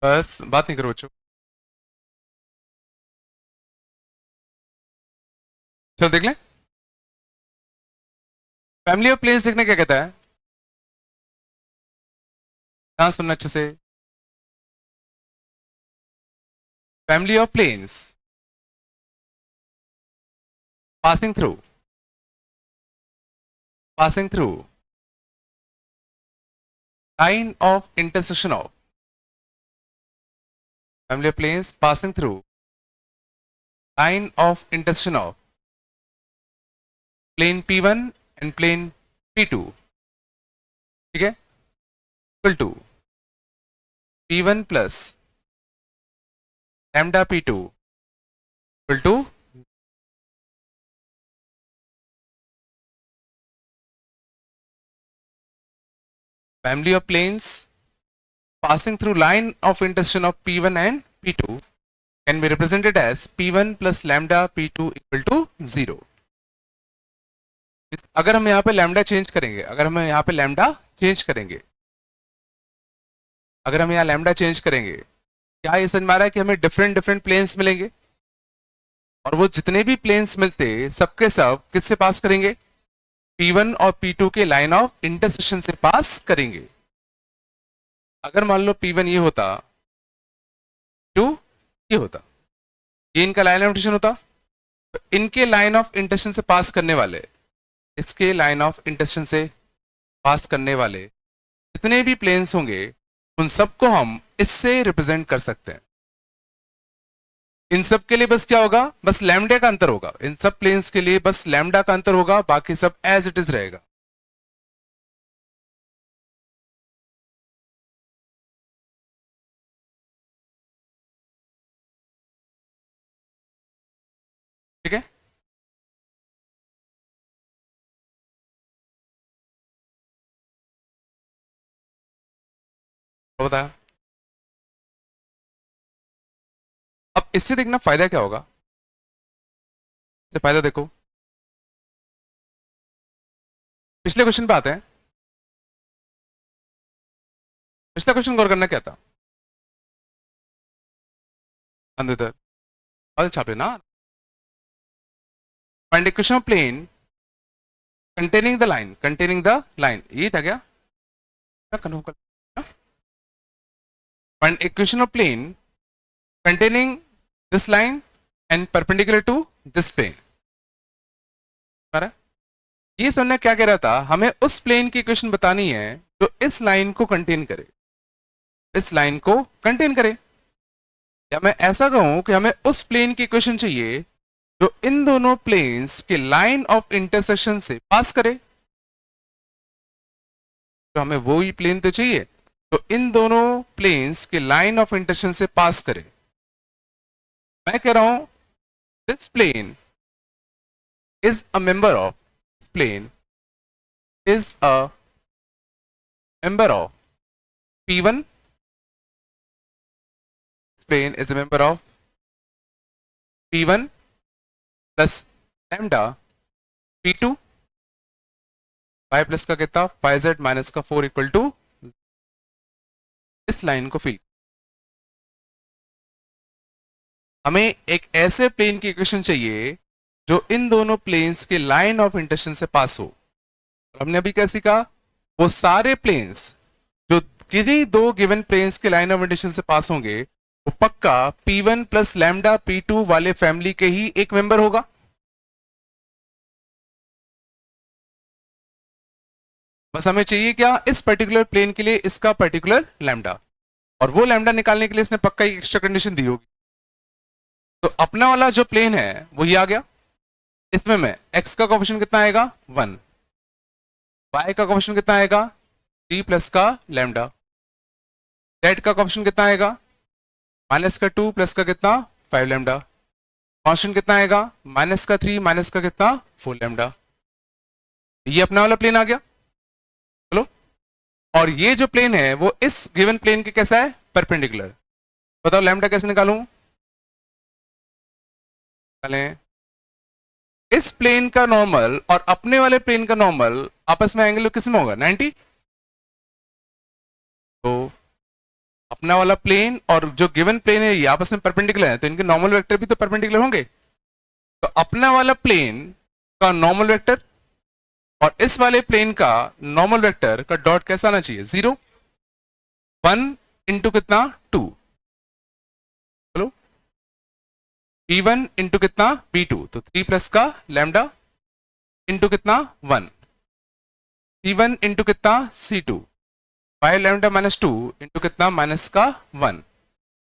बस बात नहीं करो बच्चों। चलो देख लें। फैमिली ऑफ प्लेन्स देखने क्या कहता है? ध्यान सुनना अच्छे से। Family of planes passing through line of intersection of family of planes passing through line of intersection of plane P1 and plane P2। ठीक है? Equal to P1 plus lambda P2 equal to family of planes passing through line of intersection of P1 and P2 can be represented as P1 plus lambda P2 equal to 0. अगर हम यहाँ पे lambda change करेंगे, अगर हम यहाँ पे lambda change करेंगे, अगर हम यहाँ लैम्डा चेंज करेंगे, क्या ये समझ में आ रहा है कि हमें डिफरेंट डिफरेंट प्लेन्स मिलेंगे, और वो जितने भी प्लेन्स मिलते सबके सब किससे पास करेंगे? P1 और P2 के लाइन ऑफ इंटरसेक्शन से पास करेंगे. अगर मान लो P1 ये होता, P2 ये होता, ये इनका लाइन ऑफ इंटरसेक्शन होता, तो इनके लाइन ऑफ इंटरसेक्शन से पास करने वाले, इसके लाइन ऑफ इंटरसेक्शन से पास करने वाले जितने भी प्लेन्स होंगे उन सबको हम इससे रिप्रेजेंट कर सकते हैं. इन सब के लिए बस क्या होगा? बस लैम्डा का अंतर होगा. इन सब प्लेन्स के लिए बस लैम्डा का अंतर होगा, बाकी सब एज इट इज रहेगा. ठीक है, तो बताया. अब इससे देखना फायदा क्या होगा. इससे फायदा देखो, पिछले क्वेश्चन पे आते हैं. पिछला क्वेश्चन गौर करना क्या था? अंदर और छाप लेना. Find equation of plane containing the line, ये था क्या? Find equation of plane containing this line and perpendicular to this plane. ये समझना क्या कह रहा था, हमें उस प्लेन की इक्वेशन बतानी है जो इस लाइन को कंटेन करे, इस लाइन को कंटेन करे. या मैं ऐसा कहूं कि हमें उस प्लेन की इक्वेशन चाहिए जो इन दोनों प्लेन्स के लाइन ऑफ इंटरसेक्शन से पास करे. तो हमें वो ही प्लेन तो चाहिए तो इन दोनों प्लेन्स के लाइन ऑफ इंटरसेक्शन से पास करे. मैं कह रहा हूं this plane is a member of, this plane is a member of P1, this plane is a member of P1 plus lambda P2 y plus का कितना 5z माइनस का 4 इक्वल टू. इस लाइन को फिल, हमें एक ऐसे plane की equation चाहिए जो इन दोनों प्लेन्स के लाइन ऑफ इंटरसेक्शन से पास हो. हमने अभी क्या सीखा, वो सारे प्लेन्स जो किसी दो गिवन प्लेन्स के लाइन ऑफ इंटरसेक्शन से पास होंगे वो पक्का P1 प्लस लैम्डा P2 वाले फैमिली के ही एक मेंबर होगा. बस हमें चाहिए क्या, इस पर्टिकुलर प्लेन के लिए इसका पर्टिकुलर लैम्डा, और वो लैम्डा निकालने के लिए इसने पक्का एक एक्स्ट्रा कंडीशन दी होगी. तो अपना वाला जो प्लेन है वही आ गया. इसमें मैं x का कोएफिशिएंट कितना आएगा 1, y का कोएफिशिएंट कितना आएगा 3 प्लस का लैम्डा, z का कोएफिशिएंट कितना आएगा माइनस का 2 प्लस का कितना 5 लैम्डा, कांस्टेंट कितना आएगा माइनस का 3 माइनस का कितना 4 लैम्डा. ये अपना वाला प्लेन आ गया. चलो, और ये जो प्लेन है वो इस गिवन प्लेन के कैसा है, परपेंडिकुलर. बताओ लैम्डा कैसे निकालूं? इस प्लेन का नॉर्मल और अपने वाले प्लेन का नॉर्मल आपस में एंगल किस में होगा 90. तो अपना वाला प्लेन और जो गिवन प्लेन है ये आपस में परपेंडिकुलर है, तो इनके नॉर्मल वेक्टर भी तो परपेंडिकुलर होंगे. तो अपना वाला प्लेन का नॉर्मल वेक्टर और इस वाले प्लेन का नॉर्मल वेक्टर का डॉट कैसा आना चाहिए 0, 1 इंटू कितना 2. चलो, P1 इंटू कितना P2, तो 3 प्लस का लैम्डा इंटू कितना 1, C1 इंटू कितना C2, 5 लैम्डा माइनस 2 इंटू कितना माइनस का 1.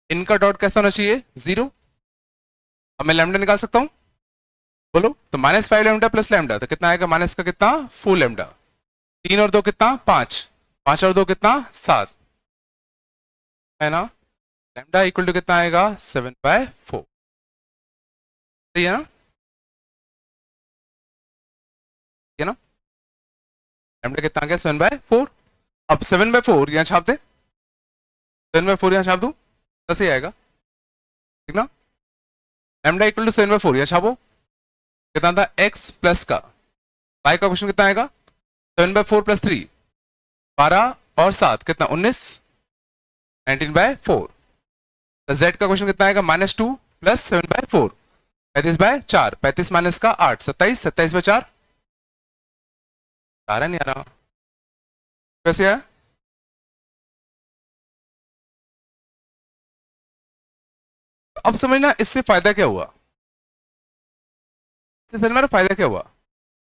इनका डॉट कैसा होना चाहिए 0. अब मैं लैम्डा निकाल सकता हूं, बोलो. तो -5 लैम्डा प्लस लैम्डा तो कितना आएगा, माइनस का कितना 4 लैम्डा, 3 और 2 कितना 5, 5 और 2 कितना 7 है ना. लैम्डा इक्वल टू कितना आएगा 7/4. सही है ना, है ना. लैम्डा कितना आ गया 7/4. अब 7/4 यहां छाप दे, 7/4 यहां छाप दू, ऐसे ही आएगा, ठीक ना। लैम्डा इक्वल टू 7/4 यहां छापो, कितना था x प्लस का, y का क्वेश्चन कितना आएगा 7/4 प्लस 3, 12 और 7 कितना 19, 19/4। z का क्वेश्चन कितना आएगा -2 प्लस 7/4, 35/4, 35 माइनस का 8, 27, 27/4, आ रहा नहीं आ रहा, कैसे है। अब समझना इससे फायदा क्या हुआ, इससे समझ में फायदा क्या हुआ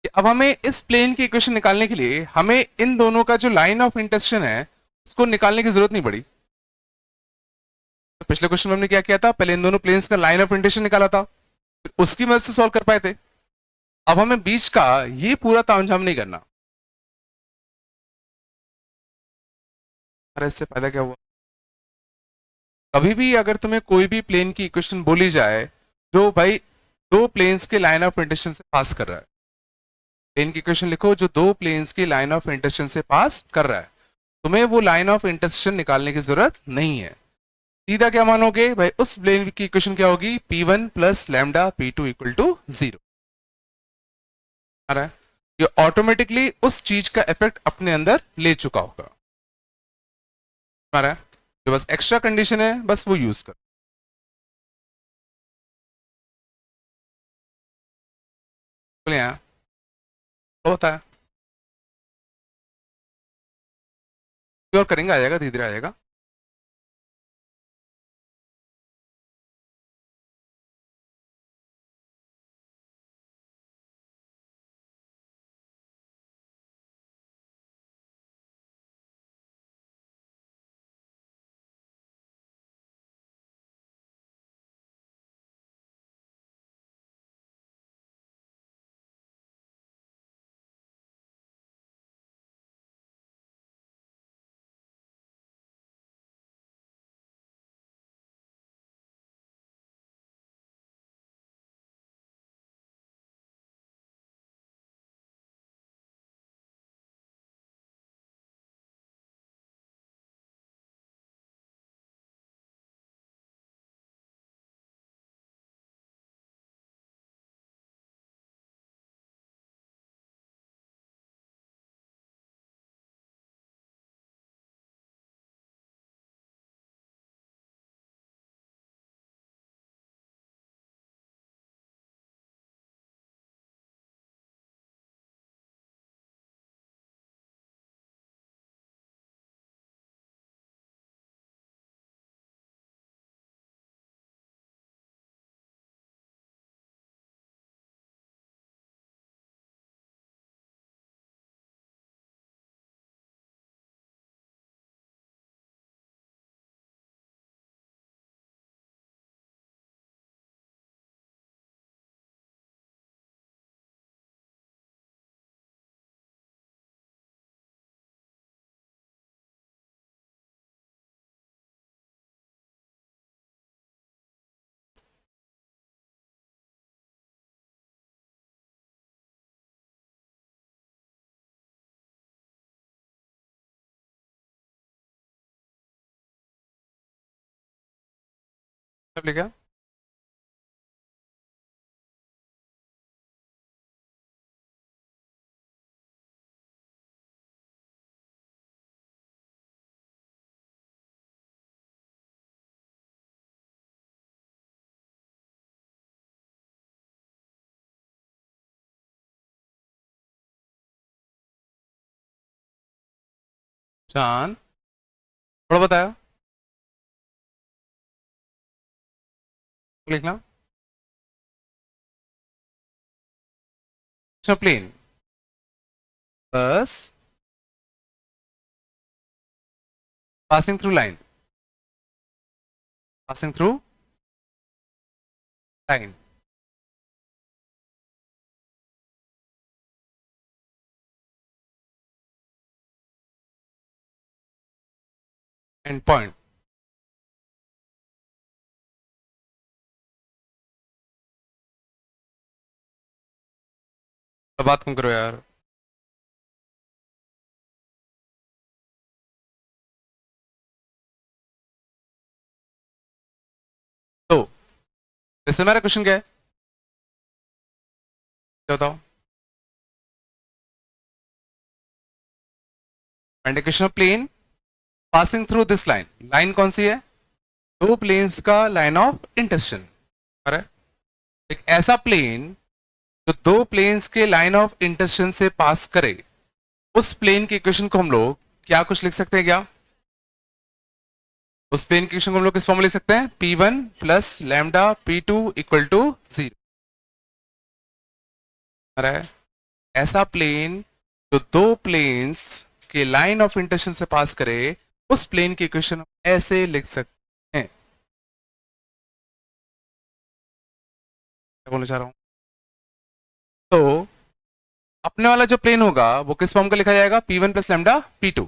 कि अब हमें इस प्लेन की इक्वेशन निकालने के लिए हमें इन दोनों का जो लाइन ऑफ इंटरसेक्शन है उसको निकालने की जरूरत नहीं पड़ी। तो पिछले क्वेश्चन में हमने क्या किया था, पहले इन दोनों प्लेन्स का लाइन ऑफ इंटरसेक्शन निकाला था, फिर उसकी मदद से सॉल्व कर पाए थे। अब हमें बीच का ये पूरा तामझाम नहीं करना। अरे इससे फायदा क्या हुआ, कभी भी अगर तुम्हें कोई भी प्लेन की इक्वेशन बोली जाए जो भाई दो प्लेन्स के लाइन ऑफ इंटरसेक्शन से पास कर रहा है, प्लेन की इक्वेशन लिखो जो दो प्लेन्स की लाइन ऑफ इंटरसेक्शन से पास कर रहा है, तुम्हें वो लाइन ऑफ इंटरसेक्शन निकालने की जरूरत नहीं है। सीधा क्या मानोगे भाई, उस प्लेन की इक्वेशन क्या होगी, P1 plus lambda P2 equal to 0 आ रहा है। ये ऑटोमेटिकली उस चीज का इफेक्ट अपने अंदर ले चुका होगा, आ रहा है। जो बस एक्स्ट्रा कंडीशन है बस वो यूज कर, बोले यहाँ तो होता है, और करेंगे आ जाएगा, धीरे धीरे आ जाएगा। सब लिखा, चांद थोड़ा बताया, लिखना प्लेन बस passing through line, passing through line, and point. बात कम करो यार। इससे मेरा क्वेश्चन क्या है, क्या बताओ? Equation of plane passing through this line, line कौन सी है? दो प्लेन्स का लाइन ऑफ इंटरसेक्शन। अरे एक ऐसा प्लेन जो दो प्लेन्स के लाइन ऑफ इंटरसेक्शन से पास करे, उस प्लेन की इक्वेशन को हम लोग क्या कुछ लिख सकते हैं क्या? उस प्लेन की इक्वेशन को हम लोग किस फॉर्म में लिख सकते हैं? P1 plus lambda P2 equal to 0। अरे ऐसा प्लेन जो दो प्लेन्स के लाइन ऑफ इंटरसेक्शन से पास करे, उस प्लेन की इक्वेशन ऐसे लिख सकते हैं। क्या बोलना चाह रहा हूं? तो अपने वाला जो प्लेन होगा वो किस फॉर्म का लिखा जाएगा? P1 plus lambda P2।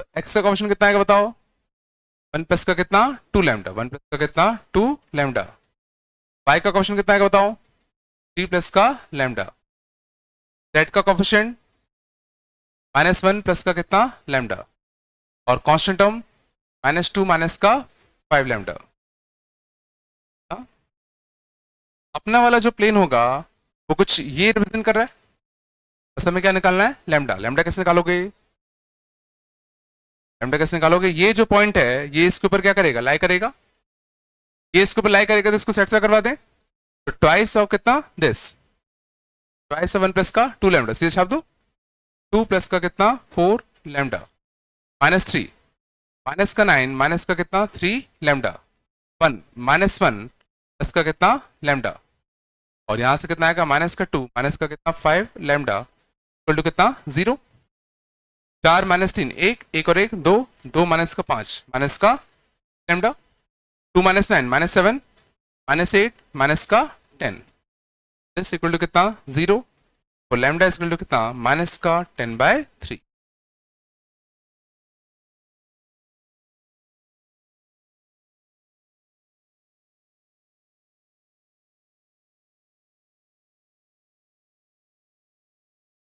तो एक्स का क्वेश्चन कितना आएगा बताओ? 1 प्लस का कितना? 2 लैम्डा। 1 प्लस का कितना? 2 लैम्डा। वाई का क्वेश्चन कितना आएगा बताओ? 3 प्लस का लैम्डा। जेड का कोफिशिएंट -1 प्लस का कितना? लैम्डा। और कांस्टेंट टर्म -2 माइनस का 5 लैम्डा। अपना वाला जो प्लेन होगा वो कुछ ये रिप्रेजेंट कर रहा है। बस हमें क्या निकालना है? लैम्डा। लैम्डा कैसे निकालोगे? लैम्डा कैसे निकालोगे? ये जो पॉइंट है ये इसके ऊपर क्या करेगा? लाई करेगा। ये इसके ऊपर लाई करेगा तो इसको सेट से करवा दें। तो ट्वाइस ऑफ कितना? दिस। ट्वाइस ऑफ 1 प्लस का 2 लैम्डा, सीधे छाप दो। 2 प्लस का कितना? 4 लैम्डा। -3 माइनस का 9 माइनस का कितना? 3 लैम्डा। 1 -1 प्लस का कितना? लैम्डा। और यहां से कितना आएगा? माइनस का 2 माइनस का कितना? 5 लैम्डा इक्वल टू कितना? 0। 4 -3 1, 1 और 1 2, 2 माइनस का 5 माइनस का लैम्डा। 2 -9 -7 -8 माइनस का 10, दिस इक्वल टू कितना? 0। और लैम्डा इक्वल टू कितना? माइनस का 10/3।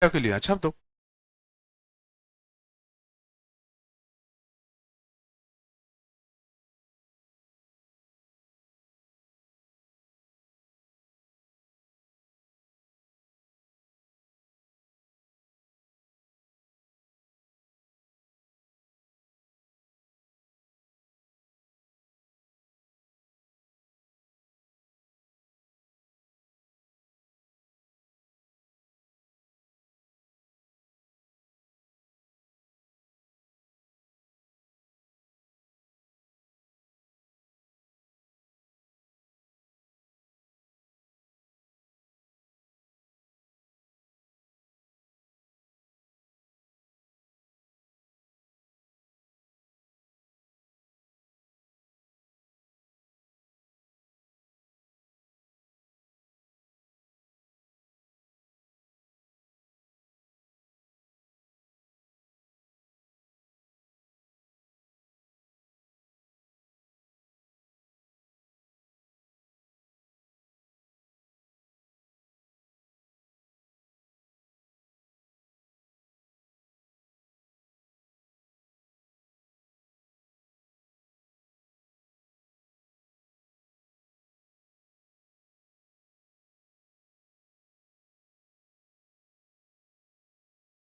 क्या के लिए? अच्छा, अब दो।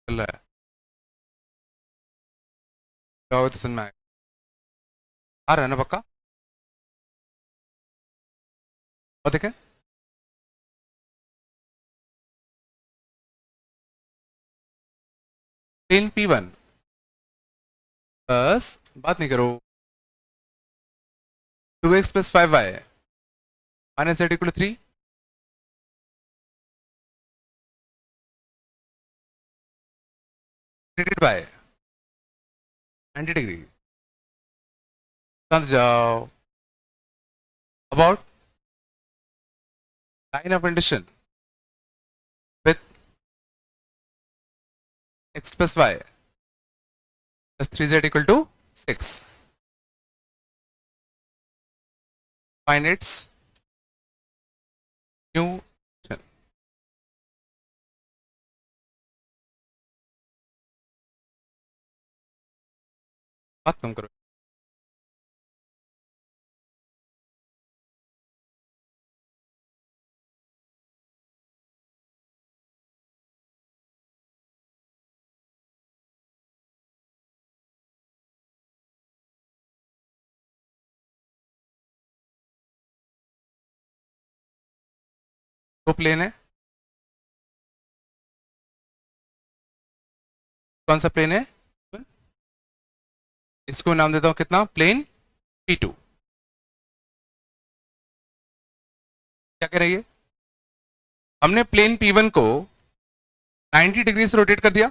चल रहा है, क्या होगा तो समझ में आएगा। आ रहा है ना पक्का? और देखें, प्लेन P1 बस बात नहीं करो। 2x plus 5y minus z equal 3 divided by 90 degree. समझ जाओ। About line of induction with x plus y plus 3z equal to 6, find its new. बात कम करो। वो प्लेन है, कौन सा प्लेन है, इसको नाम देता हूं कितना, प्लेन P2। क्या कह रही है, हमने प्लेन P1 को 90 डिग्री से रोटेट कर दिया,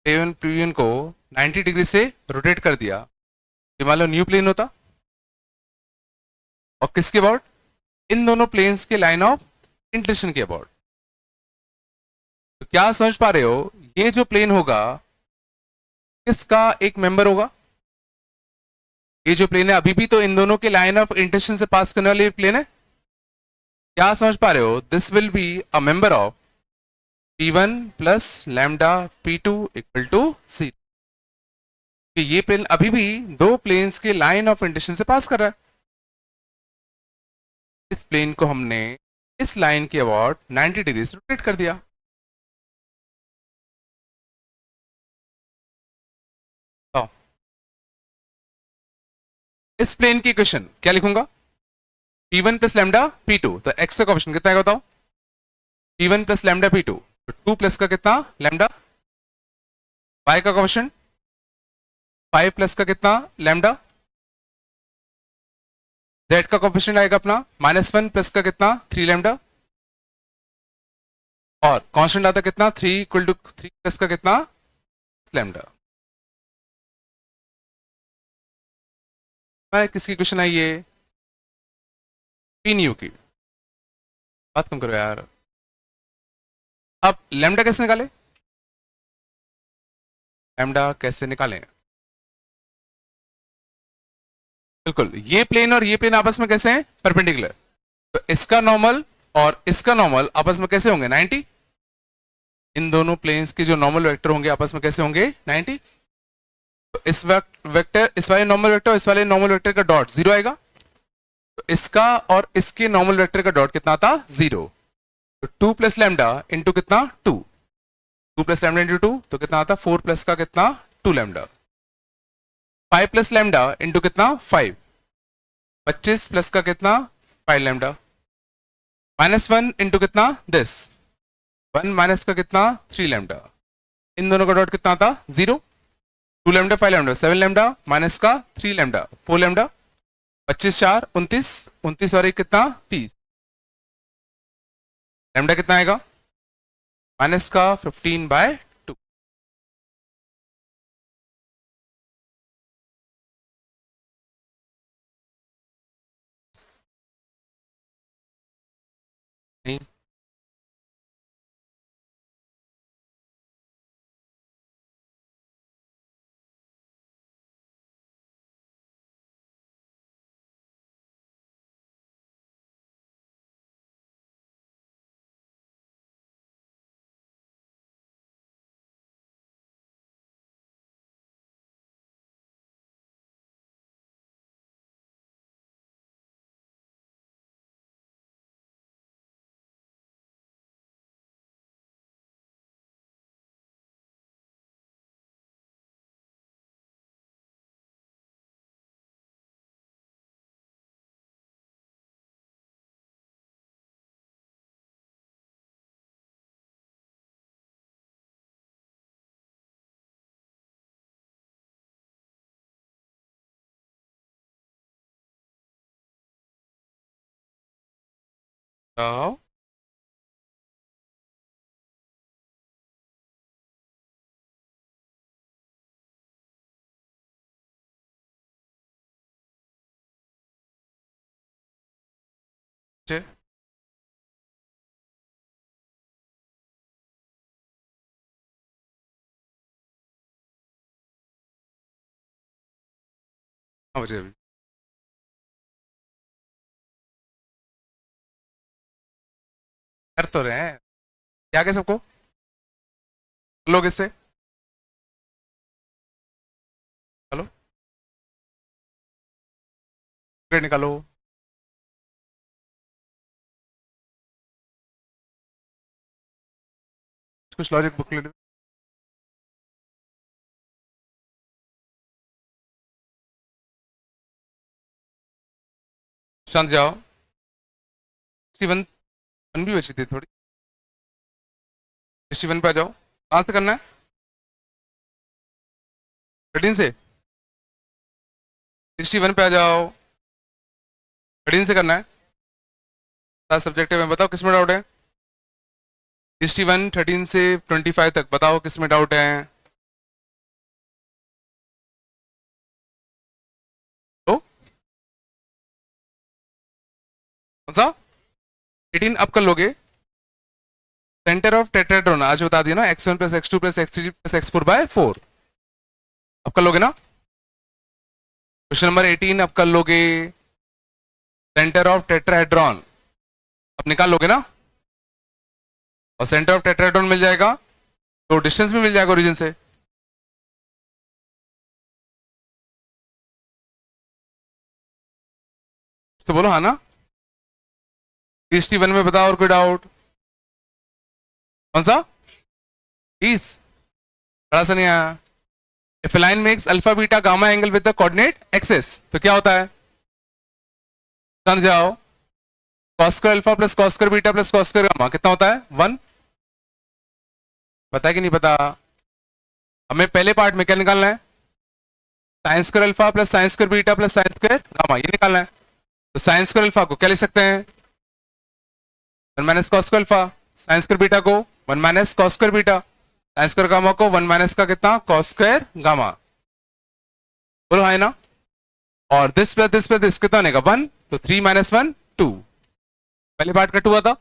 P1 को 90 डिग्री से रोटेट कर दिया, ये मान लो न्यू प्लेन होता, और किसके अबाउट, इन दोनों प्लेन्स के लाइन ऑफ इंटरसेक्शन के अबाउट। तो क्या समझ पा रहे हो, ये जो प्लेन होगा किसका एक मेंबर होगा, ये जो प्लेन है अभी भी तो इन दोनों के लाइन ऑफ इंटरसेक्शन से पास करने वाली प्लेन है। क्या समझ पा रहे हो, this will be a member of P1 plus lambda P2 equal to 0। ये प्लेन अभी भी दो प्लेन्स के लाइन ऑफ इंटरसेक्शन से पास कर रहा है, इस प्लेन को हमने इस लाइन के अबाउट 90 डिग्री से रोटेट कर दिया। तो इस प्लेन की इक्वेशन क्या लिखूंगा, P1 प्लस लैम्डा P2, तो x का कोएफिशिएंट कितना है बताओ, P1 प्लस लैम्डा P2, तो 2 प्लस का कितना लैम्डा, y का कोएफिशिएंट 5 प्लस का कितना लैम्डा, z का कोएफिशिएंट आएगा अपना -1 प्लस का कितना 3 लैम्डा, और कांस्टेंट आता कितना 3 इक्वल टू 3 प्लस का कितना लैम्डा। किसकी क्वेश्चन आई ये, पी न्यू की, बात कम करो यार। अब लैम्डा कैसे निकाले, लैम्डा कैसे निकालें, बिल्कुल ये प्लेन और ये प्लेन आपस में कैसे हैं, परपेंडिकुलर, तो इसका नॉर्मल और इसका नॉर्मल आपस में कैसे होंगे 90, इन दोनों प्लेन्स के जो नॉर्मल वेक्टर होंगे आपस में कैसे होंगे 90, तो इस वेक्टर, इस वाले नॉर्मल वेक्टर, इस वाले नॉर्मल वेक्टर का डॉट 0 आएगा, तो इसका और इसके नॉर्मल वेक्टर का डॉट कितना आता 0, तो 2 प्लस लैम्डा इंटू कितना 2, 2 प्लस लैम्डा इंटू 2 तो कितना आता 4 प्लस का कितना 2 लैम्डा, 5 प्लस लैम्डा इंटू कितना 5, 25 प्लस का कितना 5 लैम्डा, -1 इंटू कितना दिस 1 माइनस का कितना 3 लैम्डा, इन दोनों का डॉट कितना आता 0, 2 लैम्डा 5 लैम्डा 7 लैम्डा माइनस का 3 लैम्डा 4 लैम्डा, 25 4 29, 29 और एक कितना 30, लैम्डा कितना आएगा माइनस का 15/2। नहीं, तो मुझे कर तो रहे हैं, क्या कह सबको, लोग इससे चलो ग्रेड निकालो, कुछ लॉजिक बुकलेट शांत जाओ। 61 वन भी बची थी थोड़ी। 61 पे आ जाओ। कहाँ से करना है? 13 से। 61 पे आ जाओ। 13 से करना है। सात सब्जेक्ट है, बताओ किस में डाउट है? 61 13 से 25 तक बताओ किस में डाउट है? तो कौन सा? 18 अब कर लोगे। सेंटर ऑफ टेट्राहेड्रॉन आज बता दिया ना, x1 plus x2 plus x3 plus x4 by 4। अब कर लोगे ना? क्वेश्चन नंबर 18 अब कर लोगे। सेंटर ऑफ टेट्राहेड्रॉन अब निकाल लोगे ना, और सेंटर ऑफ टेट्राहेड्रॉन मिल जाएगा तो डिस्टेंस भी मिल जाएगा ओरिजिन से। तो बोलो हाँ ना। 61 में बताओ और कोई डाउट? कौन सा? 30 बड़ा सा नहीं आया। If line makes alpha beta gamma angle with the coordinate axis तो क्या होता है? समझ जाओ। Cos square alpha plus cos square beta plus cos square gamma कितना होता है? 1। पता है कि नहीं पता? हमें पहले पार्ट में क्या निकालना है? Sine square alpha plus sine square beta plus sine square gamma, ये निकालना है। तो साइन स्क्वायर अल्फा को क्या लिख सकते हैं? 1 minus cos square alpha. Sine square beta को 1 minus cos square beta. Sine square gamma को 1 माइनस का कितना? Cos square gamma. बोलो है ना। और दिस प्लस दिस कितना बनेगा? 1। तो 3 माइनस 1 2। पहले पार्ट का 2 आता।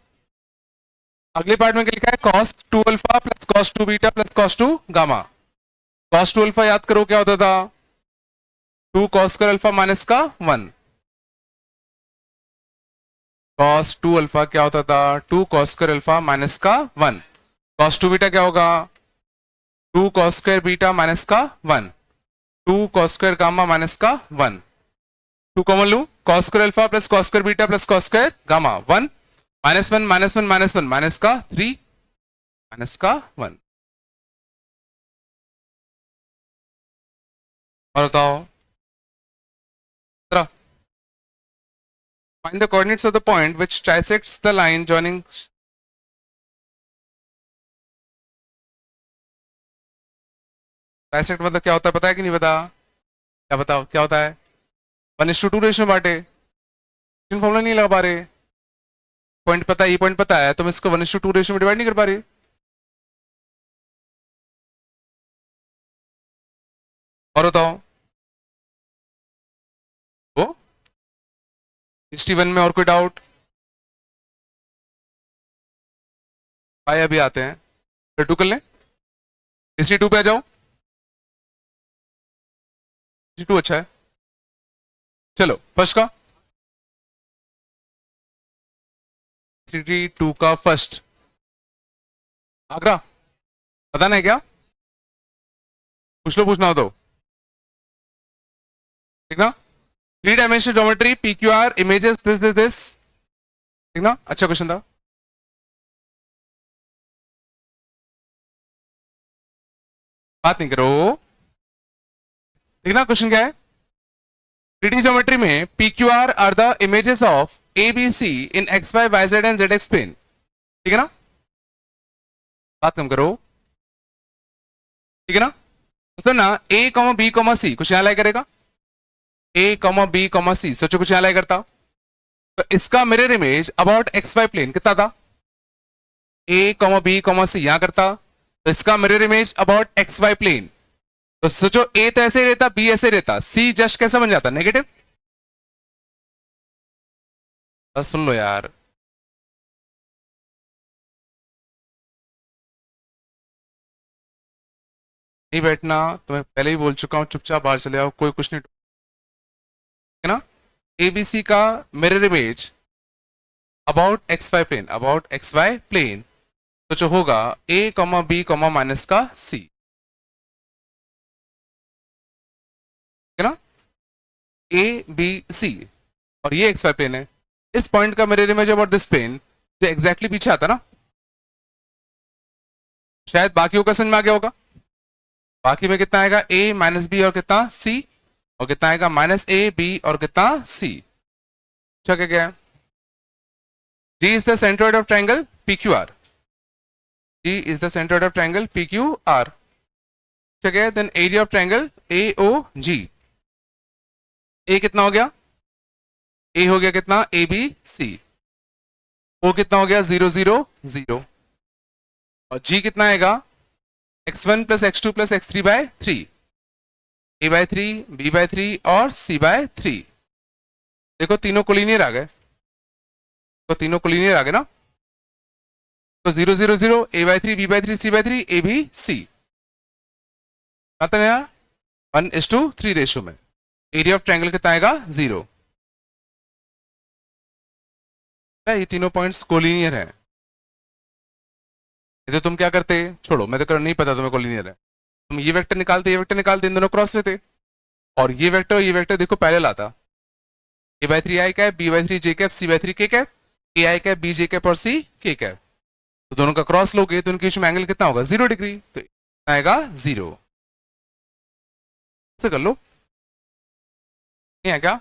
अगले पार्ट में क्या लिखा है? Cos 2 alpha plus cos 2 beta plus cos 2 gamma. Cos 2 alpha याद करो क्या होता था? 2 कॉस स्क्वायर अल्फा माइनस का 1। कॉस 2 अल्फा क्या होता था? 2 कॉस स्क्वायर अल्फा माइनस का 1। कॉस 2 बीटा क्या होगा? 2 कॉस स्क्वायर बीटा माइनस का 1। 2 कॉस स्क्वायर गामा माइनस का 1। 2 कॉमन लू, cos square alpha plus cos square beta plus cos square gamma 1 minus 1 minus 1 minus 1 minus का 3 माइनस का 1। और बताओ find the coordinates of the point which trisects the line joining trisect मतलब क्या होता है? पता है कि नहीं पता? क्या बताओ क्या होता है? 1:2 रेशियो बांटे। फॉर्मूला नहीं लगा पा रहे। पॉइंट पता है, ये पॉइंट पता है, तुम इसको 1:2 रेशियो में डिवाइड नहीं कर पा रहे। और बताओ वो 61 में और कोई डाउट? आए अभी आते हैं, फिर 2 कर लें। 62 पे आ जाओ। 62 अच्छा है। चलो फर्स्ट का 62 का फर्स्ट आगरा पता नहीं क्या? पूछ लो, पूछना हो तो। ठीक ना? 3 dimensional geometry P Q are images this. ठीक ना? अच्छा क्वेश्चन था। बात नहीं करो। ठीक ना? क्वेश्चन क्या है? 3D ज्योमेट्री में P Q R the images of A B C in X Y Y Z and Z X plane. ठीक है ना? बात कम करो। ठीक है ना? तो सर ना A comma B comma C कुछ यहां लाई करेगा। A comma B comma C सोचो कुछ यहां लाई करता। तो इसका mirror image about x Y plane कितना था? A comma B comma C यहां करता। तो इसका mirror image about x Y plane. तो सोचो ए तो ऐसे ही रहता, बी ऐसे रहता, सी जस्ट कैसा बन जाता? नेगेटिव। सुन लो यार, नहीं बैठना तो मैं पहले ही बोल चुका हूं, चुपचाप बाहर चले आओ, कोई कुछ नहीं। है ना? एबीसी का mirror image about x Y plane, about x Y plane तो जो होगा A comma B comma minus का सी। है ना? ए बी सी और ये एक्स वाई प्लेन है। इस पॉइंट का mirror image about this plane जो एग्जैक्टली पीछे आता ना। शायद बाकी का समझ में आ गया होगा। बाकी में कितना आएगा? ए माइनस बी और कितना? सी। और कितना आएगा? माइनस ए बी और कितना? सी। अच्छा क्या क्या है? G is the centroid of triangle PQR. G is the centroid of triangle PQR. Okay, then area of triangle AOG. A कितना हो गया? A हो गया कितना? ABC. O कितना हो गया? 0 0 0. और G कितना आएगा? x1 plus x2 plus x3 by 3. A by 3, B by 3 और C by 3. देखो तीनों कोलिनियर आ गए, तो तीनों कोलिनियर आ गए ना, तो 0 0 0, A by 3, B by 3, C by 3, A B C. आता है यार 1:3 रेशो में. एरिया ऑफ ट्रायंगल कितना आएगा? 0. ये तीनों पॉइंट्स कोलिनियर हैं. तो तुम क्या करते? छोड़ो, मैं तो कर नहीं पता तुम्हें कोलिनियर है. तुम ये वेक्टर निकालते, ये वेक्टर निकालते, इन दोनों क्रॉस रहते, और ये वेक्टर देखो पहले लाता. A by 3 I cap, B by 3 J cap, C by 3 K cap, A I cap, B J cap और C K कैप. तो दोनों का क्रॉस लोगे तो उनके बीच में एंगल कितना होगा? 0 डिग्री. तो आएगा 0. से कर लो. नहीं है क्या?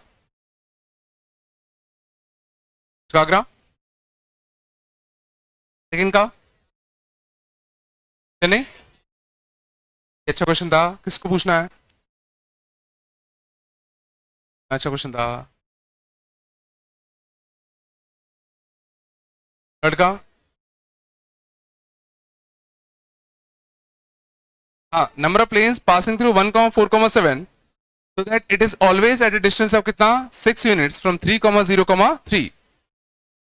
घाघरा सेकंड का नहीं? अच्छा क्वेश्चन था. किसको पूछना है? अच्छा क्वेश्चन था. थर्ड का? हाँ, number of planes passing through 1,4,7 so that it is always at a distance of कितना? 6 units from 3,0,3.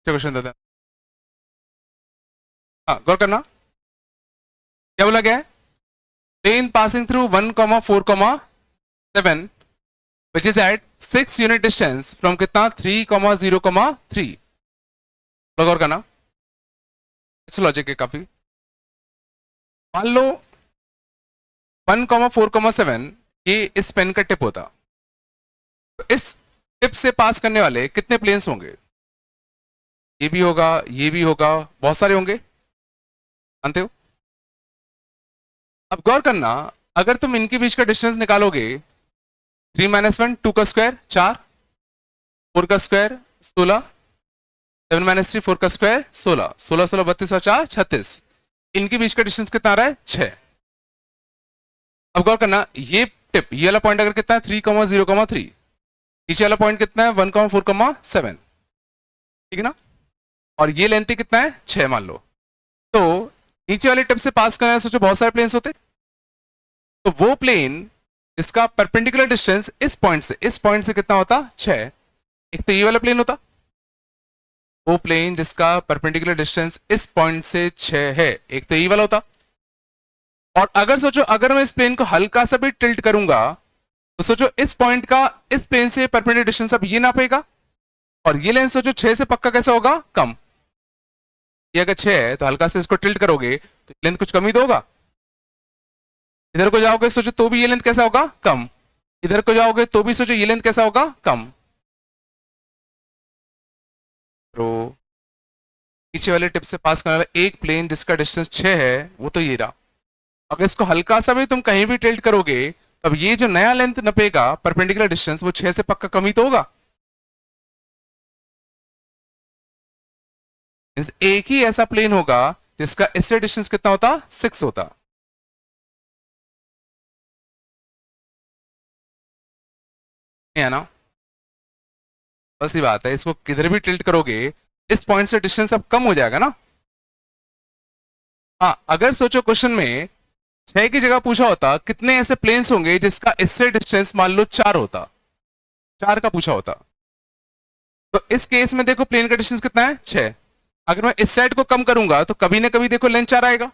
क्वेश्चन था. हाँ, गौर करना. क्या बोला गया है? Plane passing through 1,4,7 which is at 6 unit distance from कितना? 3,0,3. गौर करना. इस लॉजिक है काफी. मान लो 1,4,7 ये इस पेन का टिप होता, तो इस टिप से पास करने वाले कितने प्लेन्स होंगे? ये भी होगा, ये भी होगा, बहुत सारे होंगे, जानते हो. अब गौर करना, अगर तुम इनके बीच का डिस्टेंस निकालोगे 3 - 1 2 का स्क्वायर 4, 4 का स्क्वायर 16, 7 - 3 4 का स्क्वायर 16, 16 16 32 और 4 36. इनके बीच का डिस्टेंस कितना आ रहा है? 6. अब गौर करना, ये टिप, ये वाला पॉइंट अगर कितना है? 3,0,3. नीचे वाला पॉइंट कितना है? 1,4,7. ठीक है ना. और ये लेंथ कितना है? 6 मान लो. तो नीचे वाले टिप से पास करना है, सोचो बहुत सारे प्लेन्स होते, तो वो प्लेन जिसका परपेंडिकुलर डिस्टेंस इस पॉइंट से कितना होता? 6. एक तो ये वाला प्लेन होता, वो प्लेन जिसका परपेंडिकुलर डिस्टेंस इस पॉइंट से 6 है, एक तो ये वाला होता. और अगर सोचो, अगर मैं इस प्लेन को हल्का सा भी टिल्ट करूंगा, तो सोचो इस पॉइंट का इस प्लेन से परपेंडिकुलर डिस्टेंस अब ये नापेगा, और ये लेंथ सोचो 6 से पक्का कैसा होगा? कम. ये अगर 6 है तो हल्का से इसको टिल्ट करोगे तो लेंथ कुछ कम ही तो होगा. इधर को जाओगे सोचो तो भी ये लेंथ कैसा होगा? कम. इधर को जाओगे तो भी सोचो ये लेंथ कैसा होगा? कम. तो नीचे वाले टिप से पास करने वाला एक प्लेन जिसका डिस्टेंस 6 है, वो तो ये रहा. अगर इसको हल्का सा भी तुम कहीं भी टिल्ट करोगे, तब ये जो नया लेंथ नपेगा परपेंडिकुलर डिस्टेंस, वो 6 से पक्का कम ही तो होगा. एक ही ऐसा प्लेन होगा जिसका इससे डिस्टेंस कितना होता? 6 होता. है ना. बस ही बात है, इसको किधर भी टिल्ट करोगे इस पॉइंट से डिस्टेंस अब कम हो जाएगा ना. हाँ, अगर सोचो क्वेश्चन में 6 की जगह पूछा होता कितने ऐसे प्लेन्स होंगे जिसका इससे डिस्टेंस मान लो 4 होता, 4 का पूछा होता, तो इस केस में देखो प्लेन का डिस्टेंस कितना है? 6. अगर मैं इस साइड को कम करूंगा तो कभी ना कभी देखो लेंथ 4 आएगा.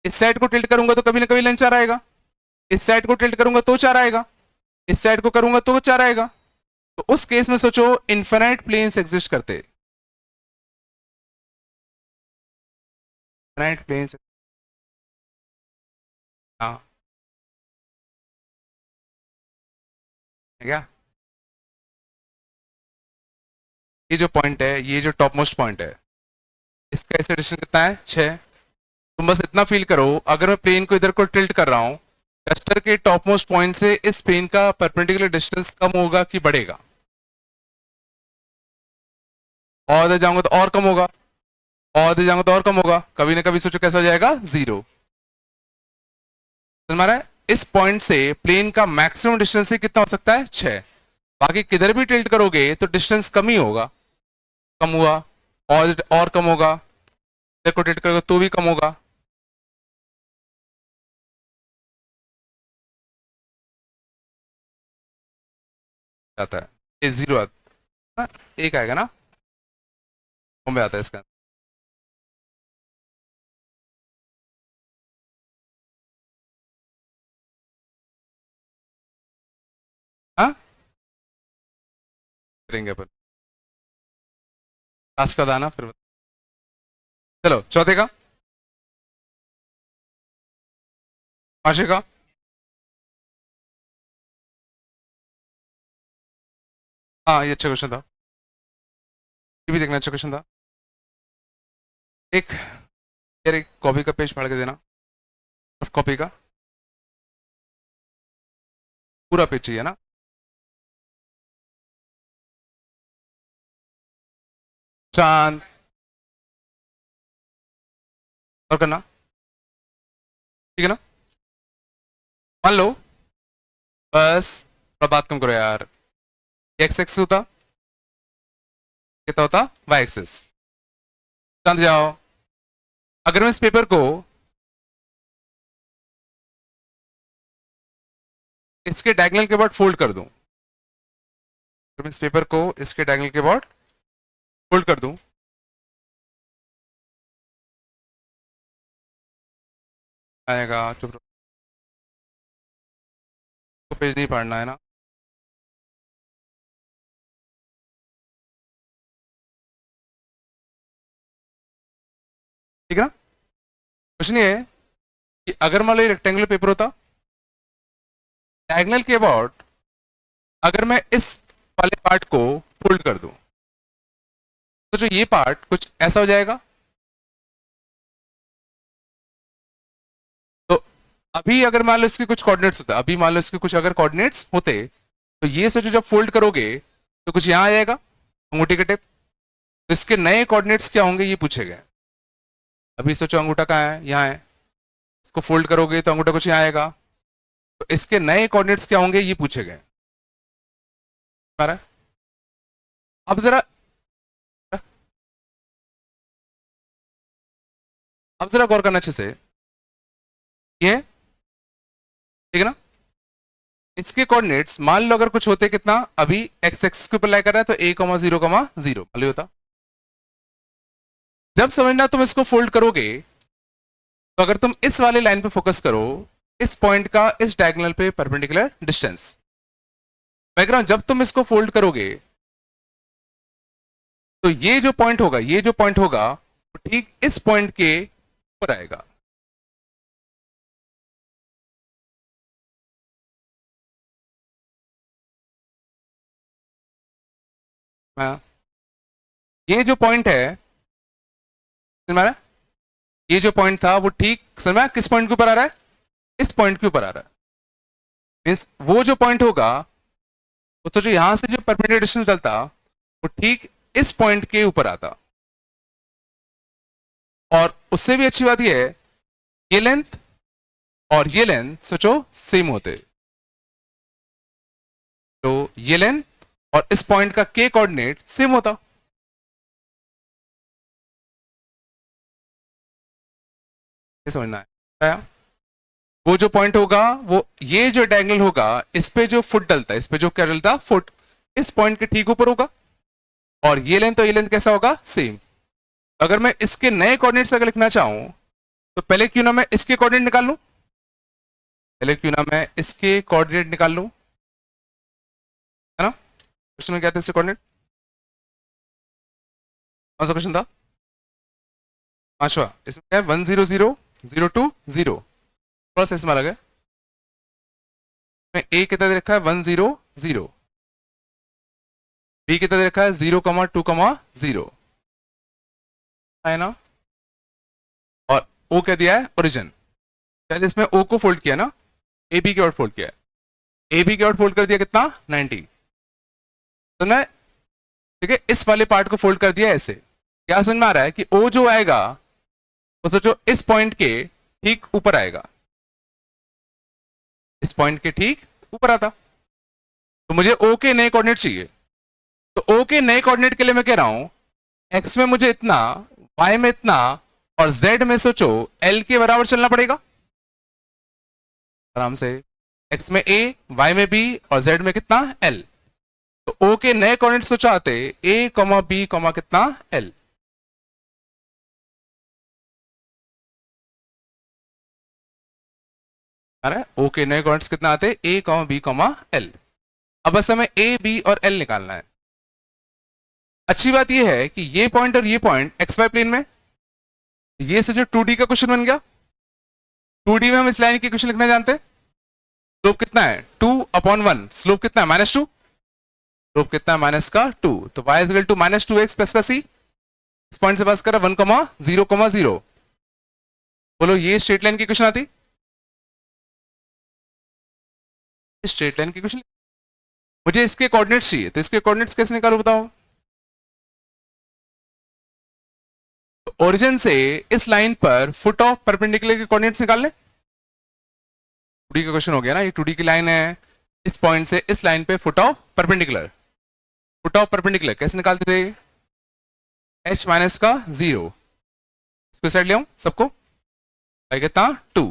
इस साइड को टिल्ट करूंगा तो कभी ना कभी लेंथ 4 आएगा. इस साइड को टिल्ट करूंगा तो 4 आएगा. इस साइड को करूंगा तो 4 आएगा. तो उस केस में सोचो इनफिनाइट प्लेन्स एग्जिस्ट करते. Infinite planes. हाँ, क्या? ये जो पॉइंट है, ये जो टॉप मोस्ट पॉइंट है, इसका ऐसे डिस्टेंस कितना है? 6. तुम बस इतना फील करो, अगर मैं प्लेन को इधर को टिल्ट कर रहा हूं, डस्टर के टॉप मोस्ट पॉइंट से इस प्लेन का परपेंडिकुलर डिस्टेंस कम होगा कि बढ़ेगा? और इधर जाऊंगा तो और कम होगा, और इधर जाऊंगा तो और कम होगा, कभी ना कभी सोचो कैसा हो जाएगा, 0। हमारा इस पॉइंट से प्लेन का मैक्सिमम डिस्टेंस कितना हो सकता है, 6। बाकी किधर भी टिल्ट करोगे तो डिस्टेंस कम ही होगा, कम हुआ, और कम होगा, इधर को टिल्ट करोगे तो भी कम होगा। आता है ये 0 आता है, एक आएगा ना, में आता है इसका। हाँ करेंगे अपन, टास्क का दाना फिर चलो चौथे का, पांचवे का। हाँ ये अच्छा क्वेश्चन था, ये भी देखना अच्छा क्वेश्चन था। एक यार एक कॉपी का पेज फाड़ के देना, कॉपी का पूरा पेज चाहिए ना। चांद और करना, ठीक है ना। मान लो बस, थोड़ा बात कम करो यार, एक्स एक्सिस होता कितना होता, वाई एक्सिस। चांद जाओ, अगर मैं इस पेपर को इसके डायगोनल के बाद फोल्ड कर दूं, अगर मैं इस पेपर को इसके डायगोनल के बाद फोल्ड कर दूं, आएगा, चुप रहो, तो पेज नहीं पढ़ना है ना। ठीक है ना। क्वेश्चन ये है कि अगर मान लो रेक्टेंगुलर पेपर होता, डायगोनल के अबाउट अगर मैं इस वाले पार्ट को फोल्ड कर दूं, तो जो ये पार्ट कुछ ऐसा हो जाएगा। तो अभी अगर मान लो इसके कुछ कोऑर्डिनेट्स होते, अभी मान लो इसके कुछ अगर कोऑर्डिनेट्स होते, तो ये सोचो जब फोल्ड करोगे तो कुछ यहां आ जाएगा, अंगूठे के टिप। तो इसके नए कोऑर्डिनेट्स क्या होंगे ये पूछे गए। अभी सोचो अंगूठा कहाँ है, यहाँ है, इसको फोल्ड करोगे तो अंगूठा कुछ यहाँ आएगा, तो इसके नए कोऑर्डिनेट्स क्या होंगे ये पूछे गए। अब जरा अब जरा गौर करना अच्छे से, ये ठीक है ना। इसके कोऑर्डिनेट्स मान लो अगर कुछ होते कितना, अभी एक्स एक्सिस के ऊपर लाई कर रहा है तो a, 0, 0 मान लो होता। जब समझना तुम इसको फोल्ड करोगे, तो अगर तुम इस वाले लाइन पे फोकस करो, इस पॉइंट का इस डायगोनल पे परपेंडिकुलर डिस्टेंस, बैकग्राउंड जब तुम इसको फोल्ड करोगे तो ये जो पॉइंट होगा, ये जो पॉइंट होगा वो ठीक इस पॉइंट के ऊपर आएगा। हाँ, ये जो पॉइंट है हमारा, ये जो पॉइंट था वो ठीक समझ किस पॉइंट के ऊपर आ रहा है, इस पॉइंट के ऊपर आ रहा है। मीन्स वो जो पॉइंट होगा, वो सोचो यहां से जो परपेंडिकुलर डिस्टेंस चलता वो ठीक इस पॉइंट के ऊपर आता। और उससे भी अच्छी बात ये है, ये लेंथ और ये लेंथ सोचो सेम होते, तो ये लेंथ और इस पॉइंट का के कोऑर्डिनेट सेम होता। ये समझना है, वो जो पॉइंट होगा, वो ये जो डायगोनल होगा इस पे जो फुट डलता है, इस पे जो क्या डलता फुट, इस पॉइंट के ठीक ऊपर होगा। और ये लेंथ तो ये लेंथ कैसा होगा, सेम। अगर मैं इसके नए कोऑर्डिनेट्स अगर लिखना चाहूं, तो पहले क्यों ना मैं इसके कोऑर्डिनेट निकाल लूं, पहले क्यों ना मैं इसके कोऑर्डिनेट निकाल लूं, है ना। क्वेश्चन में क्या था इसके कोऑर्डिनेट, कौन सा क्वेश्चन था, पांचवा। इसमें क्या है, 1 0 0 0 2 0, थोड़ा सा इसमें अलग है। ए कितना दे रखा है, 1 0 0, बी कितना दे रखा है, 0 2 0, है ना। और ओ क्या दिया है, ओरिजिन। पहले इसमें ओ को फोल्ड किया ना, ए बी के आउट फोल्ड किया, ए बी के आउट फोल्ड कर दिया कितना, 90। तो ना ठीक है, इस वाले पार्ट को फोल्ड कर दिया ऐसे। क्या समझ में आ रहा है कि ओ जो आएगा वो सोचो इस पॉइंट के ठीक ऊपर आएगा, इस पॉइंट के ठीक ऊपर आता। तो मुझे ओ के नए कोऑर्डिनेट चाहिए, तो ओ के नए कोऑर्डिनेट के लिए मैं कह रहा हूं एक्स में मुझे इतना, वाई में इतना, और जेड में सोचो एल के बराबर चलना पड़ेगा आराम से। एक्स में ए, वाई में बी, और जेड में कितना, एल। तो ओ के नए कोऑर्डिनेट सोचो आते ए कॉमा बी कॉमा कितना, एल। ओ के नए कोऑर्डिनेट्स कितना आते, ए कॉमा बी कॉमा एल। अब बस हमें ए बी और एल निकालना है। अच्छी बात यह है कि ये पॉइंट और ये पॉइंट एक्स वाई प्लेन में, ये से जो 2D का क्वेश्चन बन गया। 2D में हम इस लाइन की क्वेश्चन लिखना जानते हैं। स्लोप कितना है, 2/1। स्लोप कितना है, -2। स्लोप कितना है, -2। तो y is equal to -2x plus का c। इस पॉइंट से पास कर रहा 1,0,0। बोलो ये स्ट्रेट लाइन की क्वेश्चन आती, स्ट्रेट लाइन की क्वेश्चन। मुझे इसके कोऑर्डिनेट्स चाहिए, तो इसके कोऑर्डिनेट्स कैसे निकालो बताओ। तो ओरिजिन से इस लाइन पर फुट ऑफ परपेंडिकुलर के कोऑर्डिनेट्स निकाल ले। 2D का क्वेश्चन हो गया ना, ये 2D की लाइन है, इस पॉइंट से इस लाइन पे foot of perpendicular. Foot of perpendicular कैसे निकालते थे, h माइनस का 0, इसको साइड ले आऊं सबको, भाई कितना 2,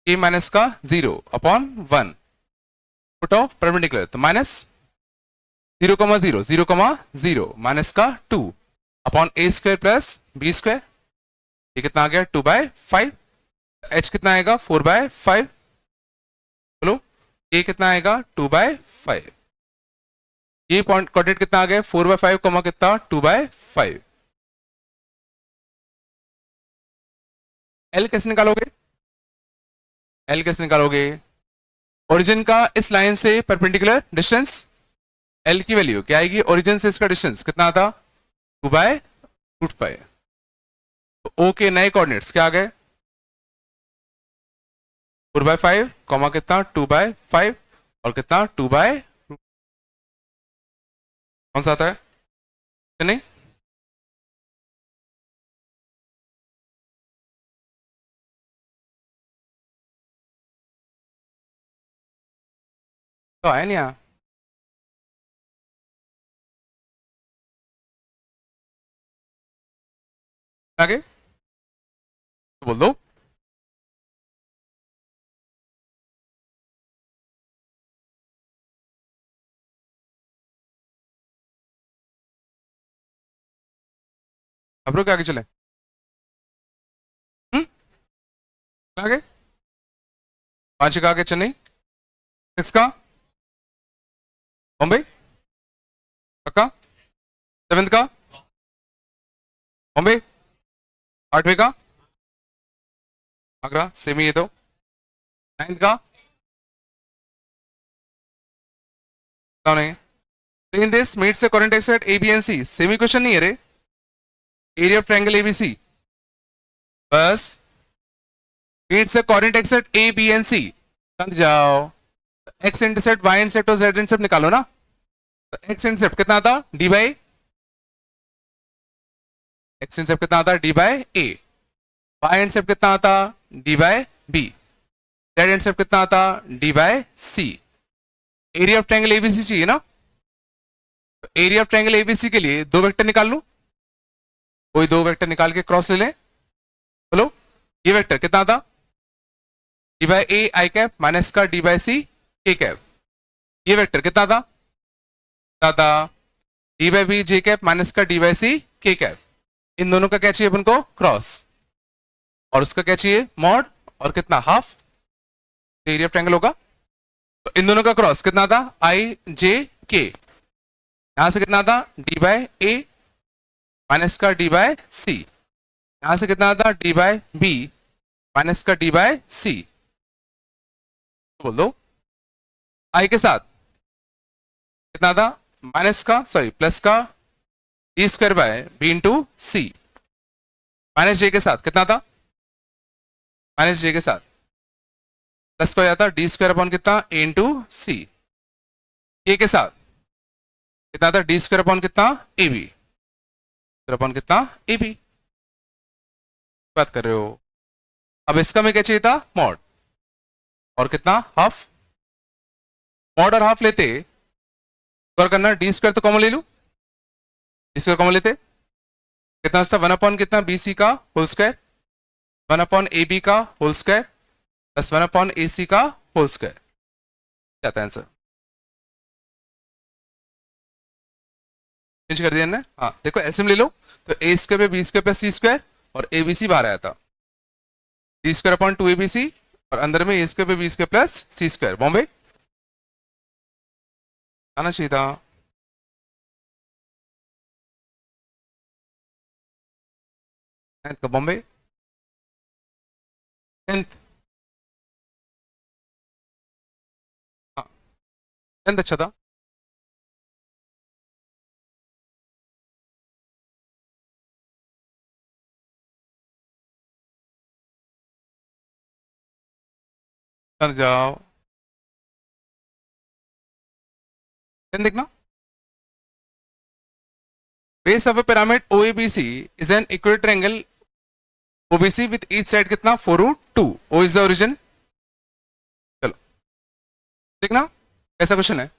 k माइनस का 0 अपॉन 1। फुट ऑफ परपेंडिकुलर तो माइनस 0,0, 0,0 माइनस का 2 अपॉन ए स्क्वायर प्लस बी स्क्वायर। ये कितना आ गया, 2/5। h कितना आएगा, 4/5। बोलो a कितना आएगा, 2/5। ये पॉइंट कोऑर्डिनेट कितना आ गया, 4/5 कॉमा कितना, 2/5। l कैसे निकालोगे, l कैसे निकालोगे, ओरिजिन का इस लाइन से परपेंडिकुलर डिस्टेंस, l की वैल्यू क्या आएगी, ओरिजिन से इसका डिस्टेंस कितना आता, 2/5। तो o के नए कोऑर्डिनेट्स क्या आ गए, 4/5 कॉमा कितना, 2/5, और कितना 2/, कौन सा आता है, नहीं तो आया नहीं यहाँ, आगे तो बोल दो। अब लोग आगे चले, आगे 5 का आगे चेन्नई, 6 का बॉम्बे, का 7 का बॉम्बे, 8वें का आगरा, सेम ही ये तो 9 का नहीं। In this meets the coordinate axes at A B and C, semi question नहीं है रे, एरिया ऑफ ट्रायंगल एबीसी, बस meets the coordinate axes at A B and C. समझ जाओ, एक्स इंटरसेप्ट, वाई इंटरसेप्ट और जेड इंटरसेप्ट निकालो ना। तो एक्स इंटरसेप्ट कितना आता, डी बाई, एक्स इंटरसेप्ट कितना आता, d by a. Y intercept कितना आता, d by b. Z intercept कितना आता, d by c. Area of triangle ABC चाहिए ना, तो एरिया ऑफ ट्रायंगल एबीसी के लिए दो वेक्टर निकाल लूं, कोई दो वेक्टर निकाल के क्रॉस ले लें। बोलो ये वेक्टर कितना था, D by a i cap minus का D by c k cap. ये वेक्टर कितना था D by b j cap minus का D by c k cap. इन दोनों का क्या चाहिए अपन को, क्रॉस, और उसका क्या चाहिए, मॉड, और कितना, हाफ। एरिया ऑफ ट्रायंगल होगा, तो इन दोनों का क्रॉस कितना था, आई जे के। यहां से कितना था, डी बाई ए माइनस का डी बाई सी। यहां से कितना था, डी बाई बी माइनस का डी बाई सी। बोल दो आई के साथ कितना था, माइनस का, सॉरी प्लस का D square by B into C. Minus J के साथ कितना था, माइनस जे के साथ प्लस का हो जाता डी स्क्वायर अपॉन कितना, ए इंटू सी। के साथ कितना था, डी स्क्वायर अपॉन कितना, ए बी, अपॉन कितना, ए बी। बात कर रहे हो। अब इसका में क्या चाहिए था, मॉड, और कितना, हाफ। मॉड और हाफ लेते, स्क्वायर करना, डी स्क्वायर तो कॉमन ले लू, डी स्क्वायर कॉमन लेते, कितना था, 1 अपॉन कितना, बी सी का whole square, 1 upon a b का whole square plus 1 upon a c का होल स्क्वायर। क्या था आंसर, चेंज कर दिया ना। हाँ देखो ऐसे में ले लो, तो ए स्क्वायर पे b square plus c square, और ए बी सी बाहर आया था, d square upon 2 a B c, और अंदर में ए स्क्वायर पे b square plus c square. Bombay आना चाहिए था। का बॉम्बे 10th, हाँ 10th अच्छा था। कर जाओ, 10 देखना। Base of A pyramid OABC is an equal triangle OBC with each side कितना 4√2। O is the origin। चलो देखना ऐसा क्वेश्चन है,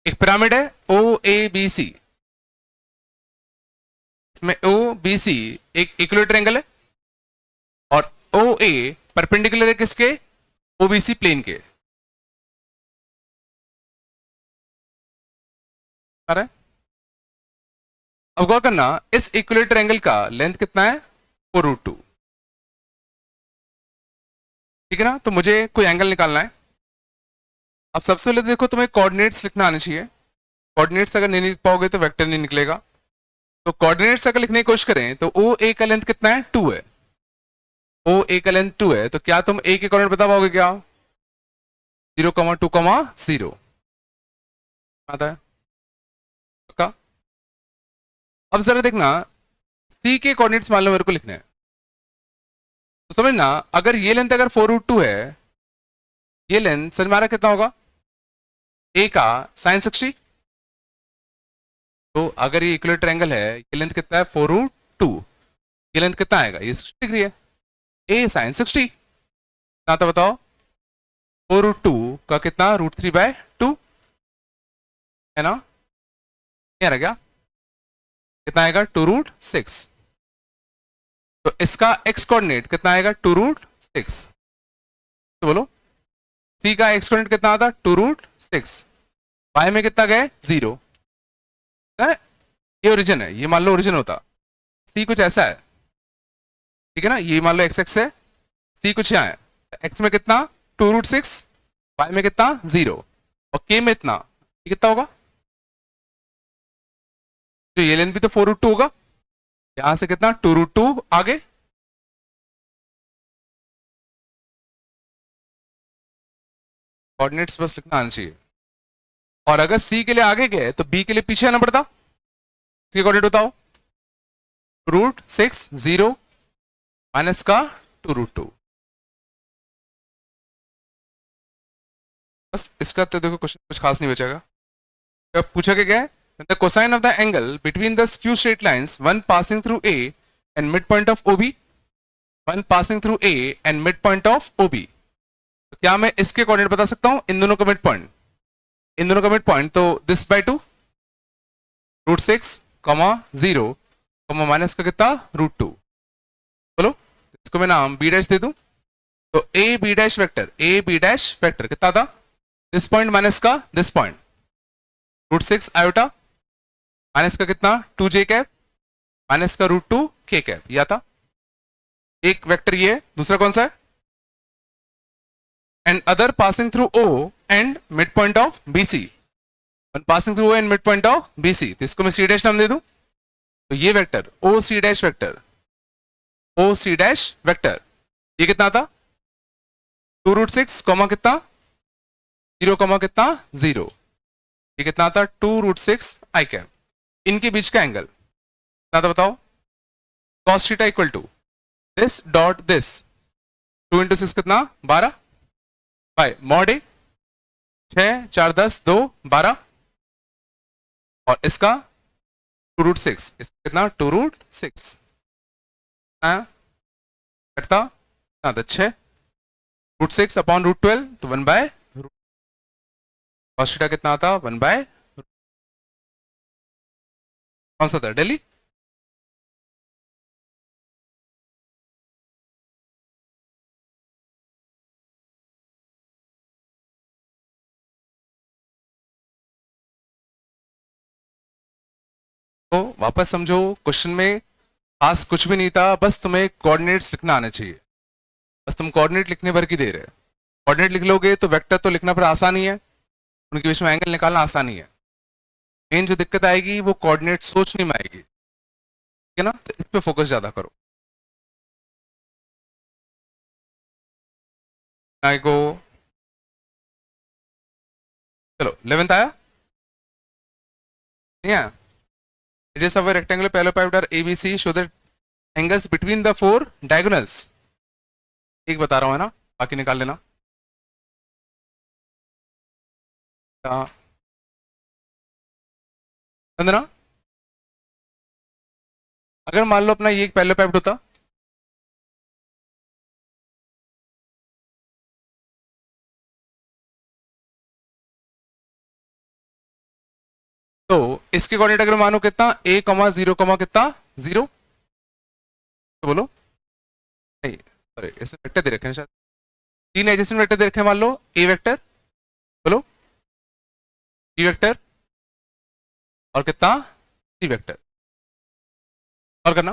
एक पिरामिड है OABC, इसमें OBC एक इक्वल ट्रायंगल है, और OA परपेंडिकुलर है किसके, OBC प्लेन के। अरे अब गौर करना, इस इक्वल ट्रायंगल का लेंथ कितना है, 4√2, ठीक है ना। तो मुझे कोई एंगल निकालना है। अब सबसे पहले देखो तुम्हें कोऑर्डिनेट्स लिखना आना चाहिए। कोऑर्डिनेट्स अगर नहीं लिख पाओगे तो वेक्टर नहीं निकलेगा। तो कोऑर्डिनेट्स अगर लिखने की कोशिश करें तो ओ ए का लेंथ कितना है, 2 है। ओ ए का लेंथ 2 है, तो क्या तुम ए के कोऑर्डिनेट बता पाओगे क्या, 0,2,0 आता है पक्का। अब जरा देखना, सी के कोऑर्डिनेट्स मान लो मेरे को लिखने हैं, तो समझना अगर ये लेंथ अगर 4√2 है, ये लेंथ समझ में आ रहा कितना होगा, ए का sin 60। तो अगर ये इक्वल ट्रायंगल है, ये लेंथ कितना है 4√2, ये लेंथ कितना आएगा, ये 60 डिग्री है, ए sin 60 कितना था बताओ, 4√2 का कितना √3/2 है ना, क्या रह गया, कितना आएगा 2√6। तो इसका x कोऑर्डिनेट कितना आएगा 2√6। तो बोलो c का x कोऑर्डिनेट कितना आता 2√6, y में कितना गए 0, ये ओरिजिन है, ये मान लो ओरिजिन होता, c कुछ ऐसा है, ठीक है ना, ये मान लो x एक्स है, c कुछ यहाँ है, x में कितना 2√6, y में कितना 0, और k में इतना, ये कितना होगा, तो ये लेंथ भी तो 4√2 होगा, यहां से कितना 2√2 आगे, कोऑर्डिनेट्स बस लिखना आना चाहिए। और अगर सी के लिए आगे गए तो बी के लिए पीछे आना पड़ता। सी कोऑर्डिनेट बताओ, √6 0 माइनस का 2√2। बस इसका तो देखो क्वेश्चन कुछ खास नहीं बचेगा। अब पूछा क्या है, the cosine of the angle between the skew straight lines, one passing through A and midpoint of OB, one passing through A and midpoint of OB। तो क्या मैं इसके कोऑर्डिनेट बता सकता हूं, इन दोनों का मिड पॉइंट, इन दोनों का मिड पॉइंट, तो दिस बाय 2 √6, 0, माइनस का कितना √2। बोलो इसको मैं नाम b डैश दे दूं, तो a b डैश वेक्टर कितना था, दिस पॉइंट माइनस का दिस पॉइंट, √6 आयोटा माइनस का कितना 2j कैप माइनस का √2 k कैप, यह था एक वेक्टर, ये दूसरा कौन सा है, and other passing through O and mid point of BC, passing through O and mid point of BC, तो इसको मैं C डैश नाम दे दूं, तो ये vector OC dash vector, OC dash vector, ये कितना था 2√6 कॉमा कितना 0 कितना 0, ये कितना था 2√6 i कैप, इनके बीच का एंगल कितना था बताओ, cos theta equal to this dot this, 2 × 6 कितना 12 बाय मॉड ए, 6 4 10 2 12, और इसका 2√6, इसका कितना 2√6 कटता कितना था 6, √6 अपॉन √12 तो 1/√, cos थीटा कितना आता 1/, कौन सा था डेली, तो वापस समझो क्वेश्चन में खास कुछ भी नहीं था, बस तुम्हें कोऑर्डिनेट्स लिखना आना चाहिए, बस तुम कोऑर्डिनेट लिखने भर की दे रहे, कोऑर्डिनेट लिख लोगे तो वेक्टर तो लिखना फिर आसान ही है, उनके बीच में एंगल निकालना आसान ही है, मेन जो दिक्कत आएगी वो कोऑर्डिनेट सोचने में आएगी, ठीक है ना, तो इस पे फोकस ज्यादा करो। को चलो 11th आया नहीं आया, radius of a rectangular parallelepiped ABC show that angles between the four diagonals, एक बता रहा हूं है ना, बाकी निकाल लेना। ना अगर मान लो अपना ये एक पैरेललोपाइड होता, तो इसके कोऑर्डिनेट अगर मानो कितना a, 0, कितना 0, तो बोलो नहीं, अरे ऐसे वेक्टर दे रखे हैं शायद, 3 एडजेसेंट वेक्टर दे रखे हैं, मान लो a वेक्टर, बोलो b वेक्टर और कितना c वेक्टर, और करना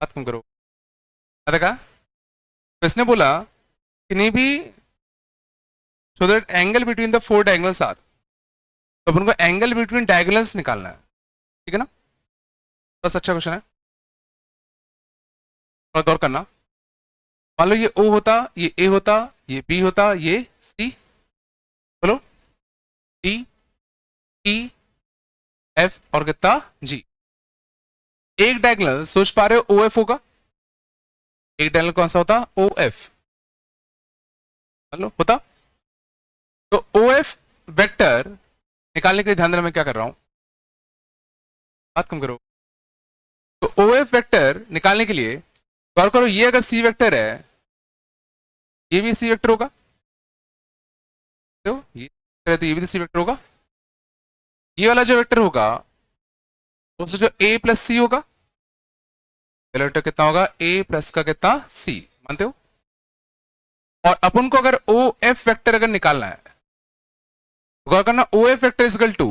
बात कम करो, आता का तो इसने बोला कि नहीं भी so that angle between the four diagonals are, तो अपन को एंगल बिटवीन डायगोनल्स निकालना है, ठीक है ना, बस अच्छा क्वेश्चन है, थोड़ा गौर करना। मान लो ये O होता, ये A होता, ये B होता, ये C, बोलो D E F और कितना G, एक डायगोनल सोच पा रहे हो OF होगा, एक डायगोनल कौन सा होता OF, मान लो होता, तो OF वेक्टर निकालने के लिए ध्यान देना मैं क्या कर रहा हूं, बात कम करो, तो OF वेक्टर निकालने के लिए गौर करो, ये अगर C वेक्टर है, ये भी C वेक्टर होगा, तो ये भी C वेक्टर होगा, ये वाला जो वेक्टर होगा उससे जो A प्लस C होगा, पहला वेक्टर कितना होगा A प्लस का कितना C, मानते हो, और अपन को अगर OF वेक्टर अगर निकालना है, गौर करना OF vector is equal to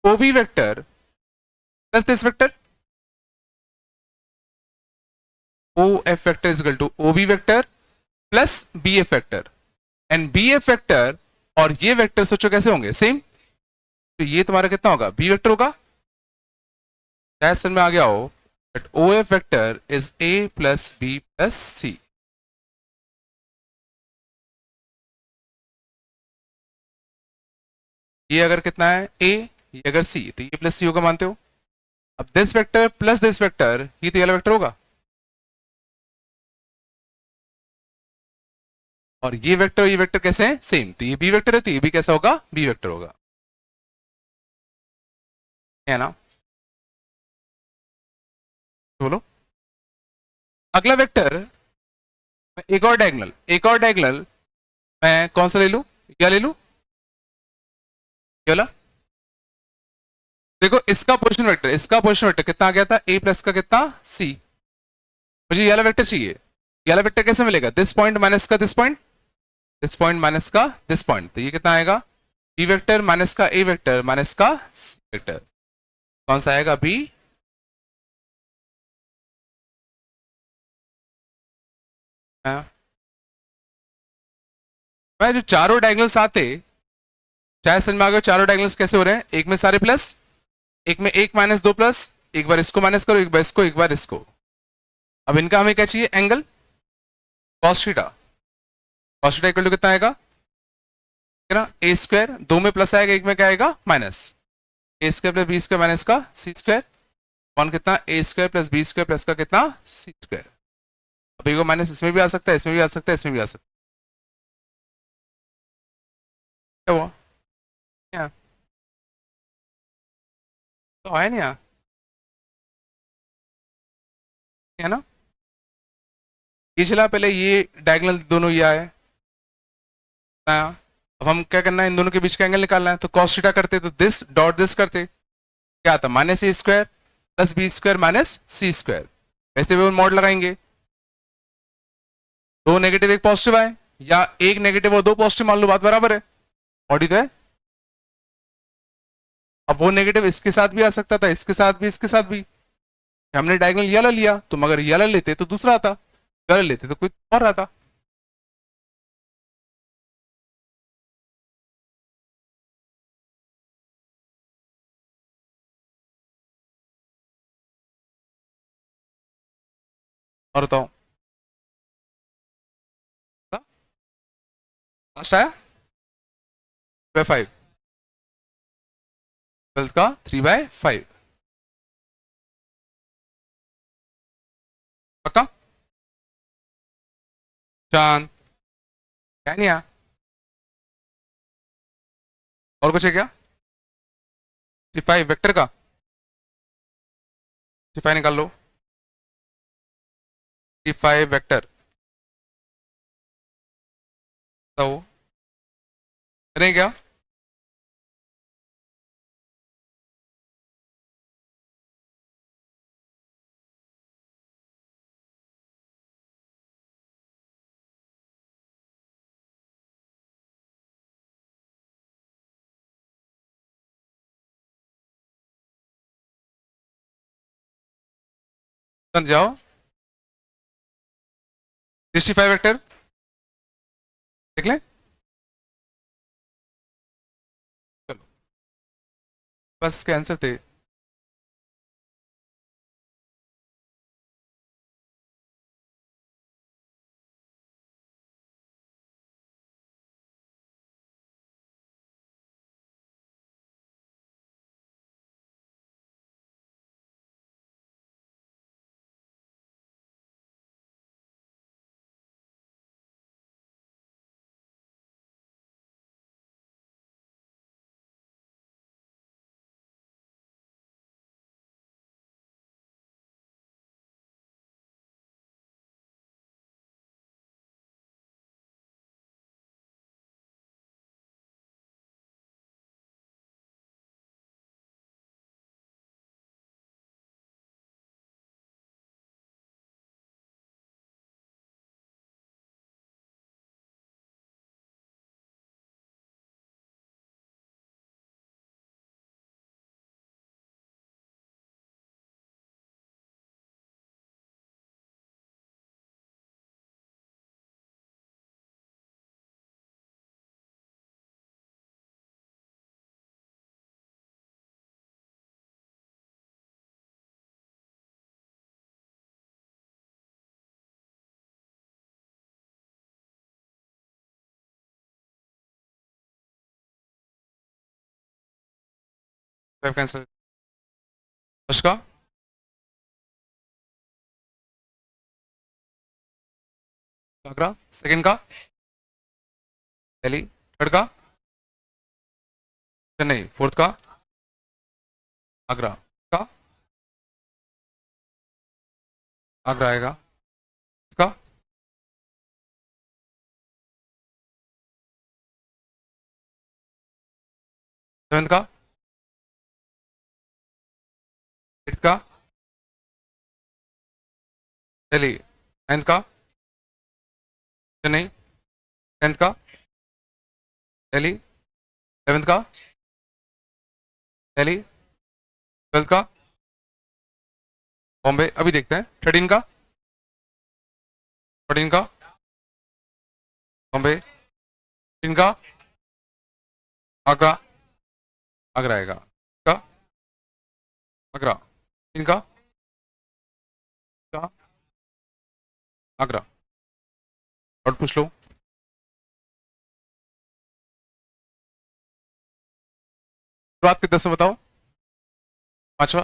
OB vector plus this vector, OF vector is equal to OB vector plus BF vector, and BF vector और ये वेक्टर सोचो कैसे होंगे सेम, तो ये तुम्हारा कितना होगा B वेक्टर होगा, शायद समझ में आ गया हो, but OF vector is A plus B plus C, ये अगर कितना है A, ये अगर C, तो ये प्लस C होगा, मानते हो, अब this vector plus this vector, ये तो ये वेक्टर होगा, और ये वेक्टर कैसे हैं सेम, तो ये B वेक्टर है, तो ये भी कैसा होगा B वेक्टर होगा, है ना, बोलो अगला वेक्टर, एक और डायगोनल मैं कौन सा ले लू, क्या ले लू, ये वाला, देखो इसका पोजीशन वेक्टर कितना आ गया था A प्लस का कितना C, मुझे ये वाला वेक्टर चाहिए, ये वाला वेक्टर कैसे मिलेगा, दिस पॉइंट माइनस का this point, this point minus का दिस पॉइंट, तो ये कितना आएगा B वेक्टर माइनस का A वेक्टर माइनस का C वेक्टर, कौन सा आएगा B, मैं जो चारों डायगोनल्स आते, चाहे समझ में आ गया चारों डायगोनल्स कैसे हो रहे हैं, एक में सारे प्लस, एक में एक माइनस दो प्लस, एक बार इसको माइनस करो, एक बार इसको, एक बार इसको, अब इनका हमें क्या चाहिए angle cos theta, cos theta equal to कितना आएगा, ना ए स्क्वायर, दो में प्लस आएगा, एक में क्या आएगा minus, A square plus B square minus का सी स्क्वायर, कौन कितना A square plus B square plus का कितना सी स्क्वायर, अब एक माइनस इसमें भी आ सकता है, इसमें भी आ सकता है, इसमें भी आ सकता है, क्या हुआ, तो आया नहीं यहाँ, है ना? ये चला, पहले ये डायगोनल दोनों ये आए ना। अब हम क्या करना है, इन दोनों के बीच का एंगल निकालना है, तो cos थीटा करते तो दिस डॉट दिस करते, क्या आता, minus A square plus B square minus C square. वैसे भी मॉड लगाएंगे, दो नेगेटिव एक पॉजिटिव आए, या एक नेगेटिव और दो पॉजिटिव मान लो, बात बराबर है, मॉड ही तो है। अब वो नेगेटिव इसके साथ भी आ सकता था, इसके साथ भी, इसके साथ भी। हमने डायगोनल ये वाला लिया, तुम अगर ये वाला लेते तो दूसरा आता, ये वाला लेते तो कोई और आता। और बताओ, लास्ट आया 3/5, ट्वेल्थ का 3/5, पक्का? चांद, क्या नहीं आया? और कुछ है क्या? 65 वेक्टर का, 65 निकाल लो, 65 वेक्टर, बताओ करें क्या? चल जाओ, 65 वेक्टर देख लें, चलो, बस इसके आंसर थे। फाइव का आंसर फर्स्ट का, आगरा, सेकंड का दिल्ली, थर्ड का चेन्नई, फोर्थ का आगरा, का आगरा आएगा, इसका सेवंथ का, एट्थ का दिल्ली, नाइन्थ का चेन्नई, टेंथ का दिल्ली, 11th का दिल्ली, 12th का बॉम्बे। अभी देखते हैं 13 का, 14 का बॉम्बे, 15 का आगरा, आगरा आएगा, का आगरा, 3 का आगरा। और पूछ लो, शुरुआत के 10 में बताओ, पांचवा,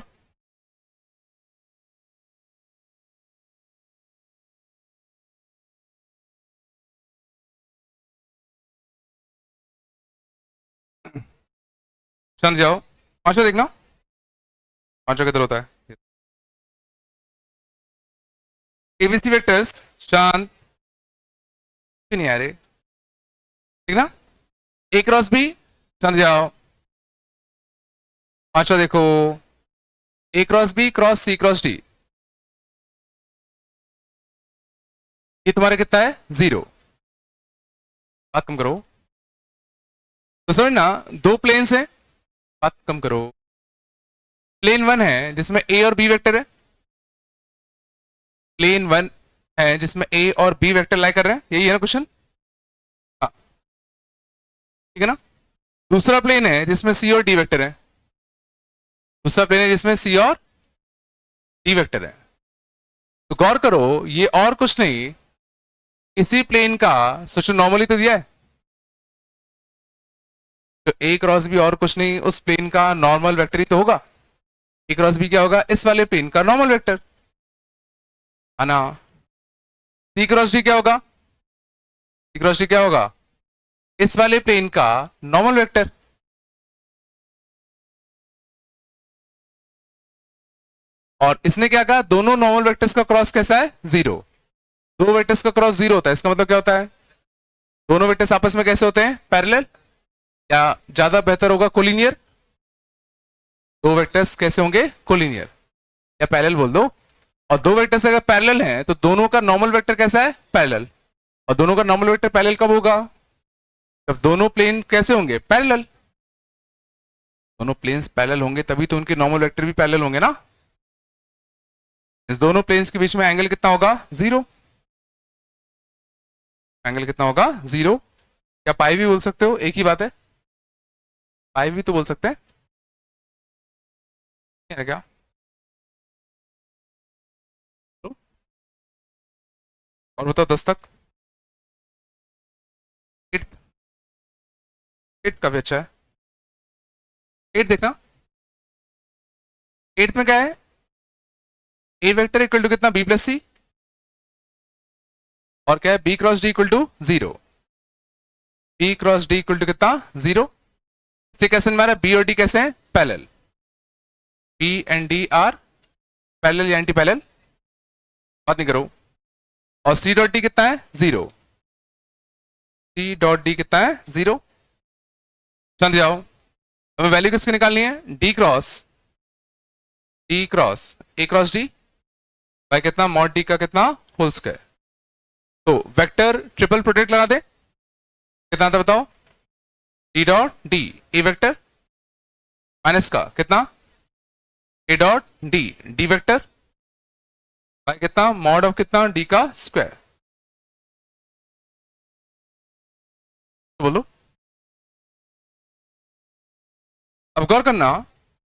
चंद जाओ, पांचवा देखना, पांचों किधर होता है? एबीसी वेक्टर्स शांत, नहीं आ रहे, ठीक ना? ए क्रॉस बी, समझ जाओ। पांचवा देखो, ए क्रॉस बी क्रॉस सी क्रॉस डी, ये तुम्हारा कितना है? 0। बात कम करो तो समझना, दो प्लेन्स हैं, बात कम करो। प्लेन वन है जिसमें ए और बी वेक्टर है, प्लेन वन है जिसमें ए और बी वेक्टर लाई कर रहे हैं, यही है ना क्वेश्चन? हाँ, ठीक है ना? दूसरा प्लेन है जिसमें सी और डी वेक्टर है, दूसरा प्लेन है जिसमें सी और डी वेक्टर है। तो गौर करो, ये और कुछ नहीं, इसी प्लेन का सोचो नॉर्मली तो दिया है, तो ए क्रॉस बी और कुछ नहीं, उस प्लेन का नॉर्मल वेक्टर ही तो होगा। ए क्रॉस बी क्या होगा? इस वाले प्लेन का नॉर्मल वेक्टर, है ना? सी क्रॉस डी क्या होगा? सी क्रॉस डी क्या होगा? इस वाले प्लेन का नॉर्मल वेक्टर। और इसने क्या कहा? दोनों नॉर्मल वेक्टर्स का क्रॉस कैसा है? 0। दो वेक्टर्स का क्रॉस 0 होता है, इसका मतलब क्या होता है? दोनों वेक्टर्स आपस में कैसे होते हैं? पैरेलल, या ज्यादा बेहतर होगा कोलिनियर। दो वेक्टर्स कैसे होंगे? कोलिनियर या पैरेलल बोल दो। और दो वेक्टर्स अगर पैरेलल हैं तो दोनों का नॉर्मल वेक्टर कैसा है? पैरेलल। और दोनों का नॉर्मल वेक्टर पैरेलल कब होगा? जब दोनों प्लेन कैसे होंगे? पैरेलल। दोनों प्लेन्स पैरेलल होंगे तभी तो उनके नॉर्मल वेक्टर भी पैरेलल होंगे ना। इस दोनों प्लेन्स के बीच में एंगल कितना होगा? 0। एंगल कितना होगा? 0। क्या पाई भी बोल सकते हो? एक ही बात है, पाई भी तो बोल सकते हैं, क्या? और बताओ 10 तक। एट्थ, एट्थ का भी अच्छा है। एट देखना, एट्थ में क्या है? ए वेक्टर इक्वल टू कितना? B plus c. और क्या है? B cross d equal to 0। B cross d equal to कितना? 0। से कैसे मारा? बी और डी कैसे हैं? Parallel. B and d are parallel या एंटी पैरेलल, बात नहीं करो। और सी डॉट डी कितना है? 0। सी डॉट डी कितना है? 0। समझ जाओ, हमें वैल्यू किसकी निकालनी है? D cross a cross d by कितना? मॉड डी का कितना? Whole square. तो वेक्टर ट्रिपल प्रोडक्ट लगा दे, कितना था बताओ? D dot d a vector minus का कितना? A dot d d vector by कितना? मॉड ऑफ कितना? डी का स्क्वायर। तो बोलो, अब गौर करना,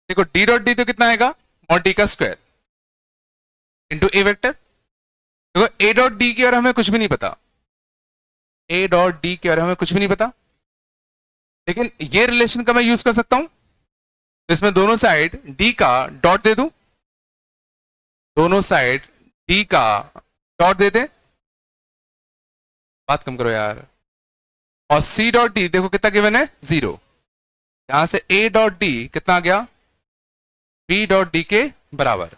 देखो डी डॉट डी तो कितना आएगा? मॉड डी का स्क्वायर इंटू ए वेक्टर। देखो ए डॉट डी की और हमें कुछ भी नहीं पता, ए डॉट डी की और हमें कुछ भी नहीं पता, लेकिन ये रिलेशन का मैं यूज कर सकता हूं, इसमें दोनों साइड डी का डॉट दे दूं, दोनों साइड डी का डॉट दे दे, बात कम करो यार। और सी डॉट डी देखो कितना गिवन है? 0। यहां से ए डॉट डी कितना आ गया? बी डॉट डी के बराबर।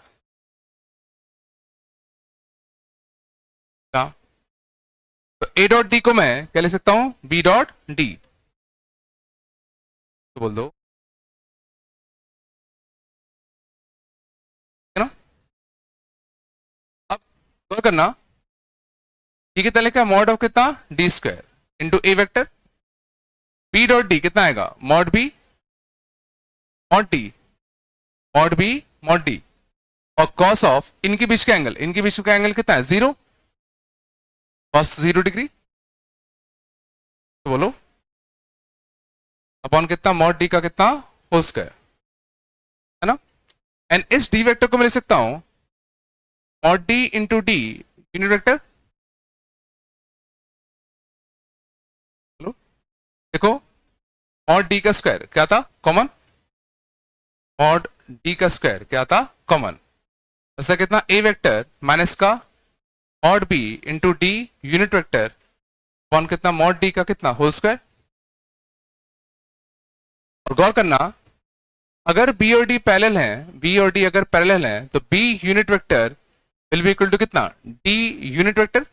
क्या? तो ए डॉट डी को मैं क्या ले सकता हूं? बी डॉट डी, तो बोल दो, है ना? अब गौर करना, डी कितना लिखा? मॉड ऑफ कितना? D square into a vector. B dot d कितना आएगा? Mod b mod d, mod b mod d. और कॉस ऑफ इनके बीच का एंगल, इनके बीच का एंगल कितना है? 0, कॉस 0 डिग्री। तो बोलो अपॉन कितना? मॉड डी का कितना? होल स्क्वायर, है ना? एंड इस डी वेक्टर को मैं ले सकता हूं mod d into d unit vector. देखो मॉड डी का स्क्वायर क्या था? कॉमन। मॉड डी का स्क्वायर क्या था? कॉमन। ऐसा कितना? ए वेक्टर माइनस का mod b into d unit vector upon कितना? मॉड डी का कितना? Whole square. और गौर करना, अगर बी और डी पैरेलल हैं, बी और डी अगर पैरेलल हैं, तो b unit vector will be equal to कितना, d unit vector,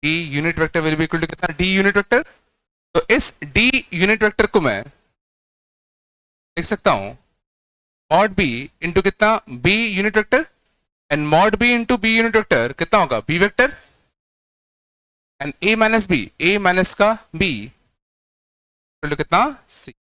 d unit vector will be equal to कितना, डी यूनिट वेक्टर। तो इस डी यूनिट वेक्टर को मैं लिख सकता हूं मॉड बी इंटू कितना, b unit vector, and mod b into b unit vector कितना होगा, b vector, and a minus b, a minus का बी इक्वल टू कितना, सी।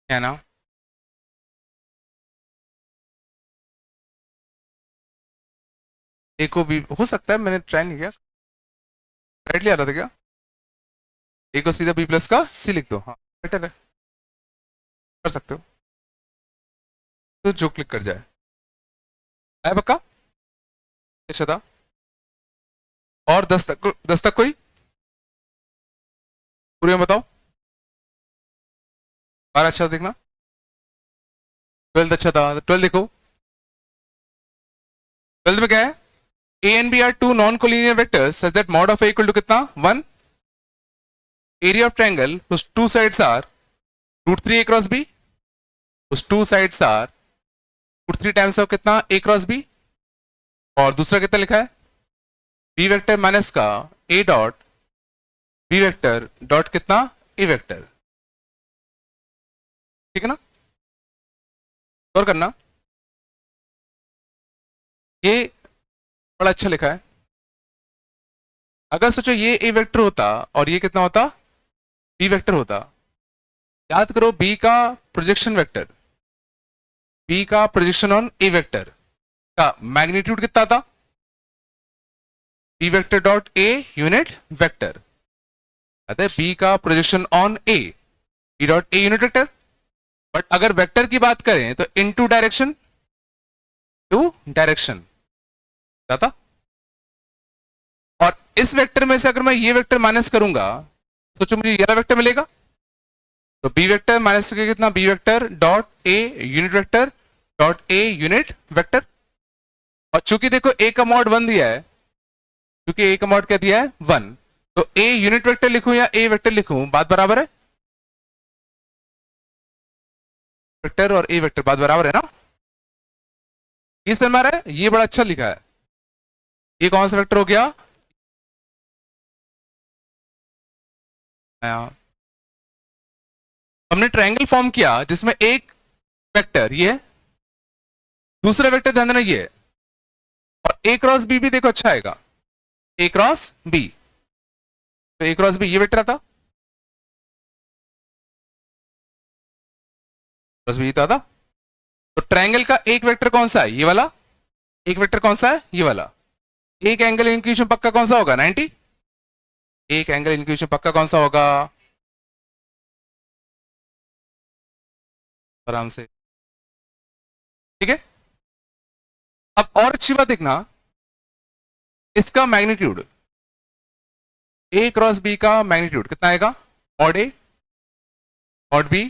है ना? ए को बी हो सकता है, मैंने ट्राई नहीं किया, राइटली आ रहा था क्या? ए को सीधा बी प्लस का सी लिख दो, हाँ बेटर है, कर सकते हो, तो जो क्लिक कर जाए। आया पक्का? अच्छा था। और 10 तक कोई पूरे में बताओ। 12 अच्छा था, देखना। 12 अच्छा था, 12 देखो। 12 में क्या है, a and B are two non collinear vectors such that mod of a equal to कितना, 1। Area of triangle whose two sides are √3 a cross b, whose two sides are √3 times of कितना, a cross b. और दूसरा कितना लिखा है, b vector minus का ए dot B vector dot कितना, a vector. ठीक है ना? और करना, ये बड़ा अच्छा लिखा है। अगर सोचो ये ए वेक्टर होता और ये कितना होता, बी वेक्टर होता। याद करो बी का प्रोजेक्शन वेक्टर, बी का प्रोजेक्शन ऑन ए वेक्टर का मैग्नीट्यूड कितना था, b vector dot a unit vector. अतः बी का projection on a, b dot a unit vector. But अगर वेक्टर की बात करें तो इनटू डायरेक्शन, टू डायरेक्शन था। और इस वेक्टर में से अगर मैं ये वेक्टर माइनस करूंगा, सोचो मुझे ये वाला वेक्टर मिलेगा, तो बी वेक्टर माइनस करके कितना, B vector dot a unit vector dot a unit vector. और चूंकि देखो ए का मॉड 1 दिया है, क्योंकि ए का मॉड क्या दिया है, 1, तो ए यूनिट वेक्टर लिखूं या ए वेक्टर लिखूं, बात बराबर है, वेक्टर और ए वेक्टर बात बराबर है ना? ये समझ में आ रहा है? ये बड़ा अच्छा लिखा है। ये कौन सा वेक्टर हो गया, हमने ट्रायंगल फॉर्म किया जिसमें एक वेक्टर ये, दूसरा वेक्टर ध्यान देना ये है, और ए क्रॉस बी भी देखो अच्छा आएगा, ए क्रॉस बी। तो ए क्रॉस बी ये वेक्टर आता, क्रॉस बी था। तो ट्रायंगल का एक वेक्टर कौन सा है, ये वाला। एक वेक्टर कौन सा है, ये वाला। एक एंगल इंक्रीशन पक्का कौन सा होगा, 90। एक एंगल इंक्रीशन पक्का कौन सा होगा, आराम से, ठीक है। अब और अच्छी बात देखना, इसका मैग्नीट्यूड, ए क्रॉस बी का मैग्नीट्यूड कितना आएगा, mod A mod B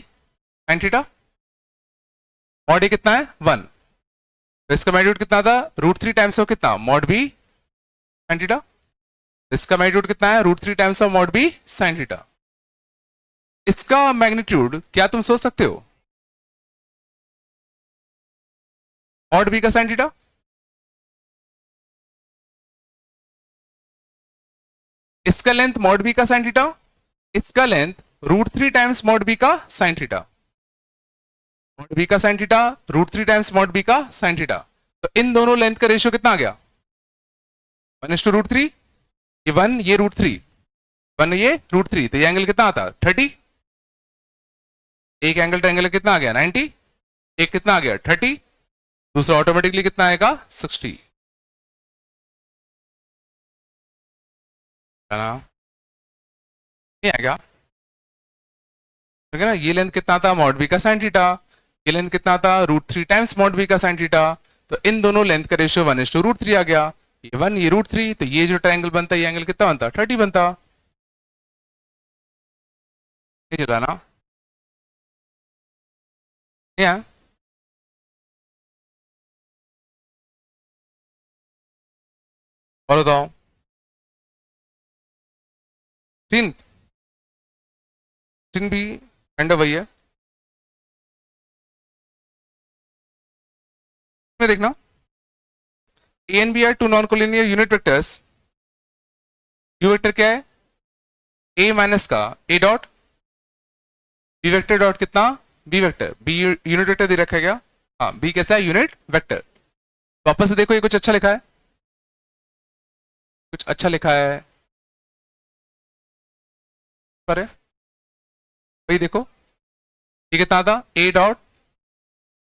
sin theta. Mod A कितना है, 1, तो इसका मैग्नीट्यूड कितना था, √3 टाइम्स ऑफ कितना, मॉड बी sin थीटा। इसका मैग्नीट्यूड कितना है, √3 times of mod B sin theta. इसका मैग्नीट्यूड क्या तुम सोच सकते हो, मॉड बी का sin थीटा। इसका लेंथ मॉड बी का sin थीटा, इसका लेंथ √3 टाइम्स मॉड बी का sin थीटा। मॉड बी का sin theta √3 times mod B का sin थीटा। तो इन दोनों लेंथ का रेशियो कितना आ गया, 1:√3। ये 1, ये √3, 1 ये √3, तो ये एंगल कितना आता, 30। एक एंगल ट्रायंगल कितना आ गया, 90। एक कितना आ गया, 30। दूसरा ऑटोमेटिकली कितना आएगा, 60। है ना? नहीं आएगा, ठीक है ना? ये लेंथ कितना था, मॉड बी का sin थीटा। ये लेंथ कितना था, √3 टाइम्स मॉड बी का sin थीटा। तो इन दोनों लेंथ का रेशियो 1:√3 आ गया। ये 1, ये √3, तो ये जो ट्रायंगल बनता है, ये एंगल कितना बनता, 30 बनता। ये चला ना? और बताओ 3 3 भी एंड वही है। में देखना A and B are two non collinear unit vectors. U vector क्या है? ए माइनस का ए डॉट बी वेक्टर डॉट कितना B vector. B unit vector दे रखा है क्या? हाँ, बी कैसा है? Unit vector. वापस से देखो, ये कुछ अच्छा लिखा है, कुछ अच्छा लिखा है पर है वही देखो, ये कितना था? A dot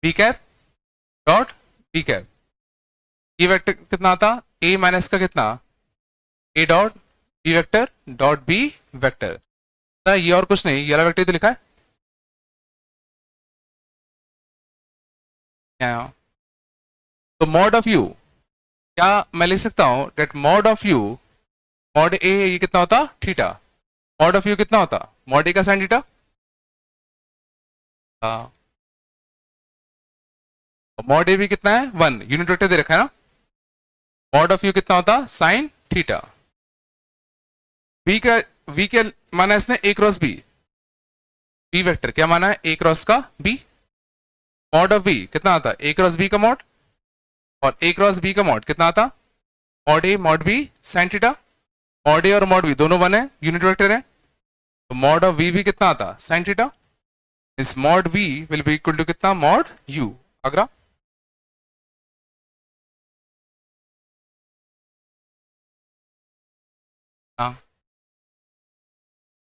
b cap dot b cap. ये वेक्टर कितना था? ए माइनस का कितना a dot B vector dot B vector. ये और कुछ नहीं, ये वाला वेक्टर तो लिखा है। तो मॉड ऑफ यू, क्या मैं लिख सकता हूं that mod of U, mod A ये कितना होता? थीटा। मॉड ऑफ यू कितना होता? मॉड ए का साइन थीटा। हाँ, मॉड ए भी कितना है? 1, यूनिट वेक्टर दे रखा है ना। मॉड ऑफ यू कितना होता? Sine theta. वी के माना इसने A cross B, B vector क्या माना है? ए क्रॉस का बी। मॉड ऑफ बी कितना आता? ए क्रॉस बी का मॉड, और ए क्रॉस बी का मॉड कितना आता? Mod A mod B sine theta. Mod A और मॉड बी दोनों वन है, यूनिट वेक्टर है, तो मॉड ऑफ वी भी कितना आता? Sine theta. इस mod V will be equal to कितना? Mod you. अगला हाँ,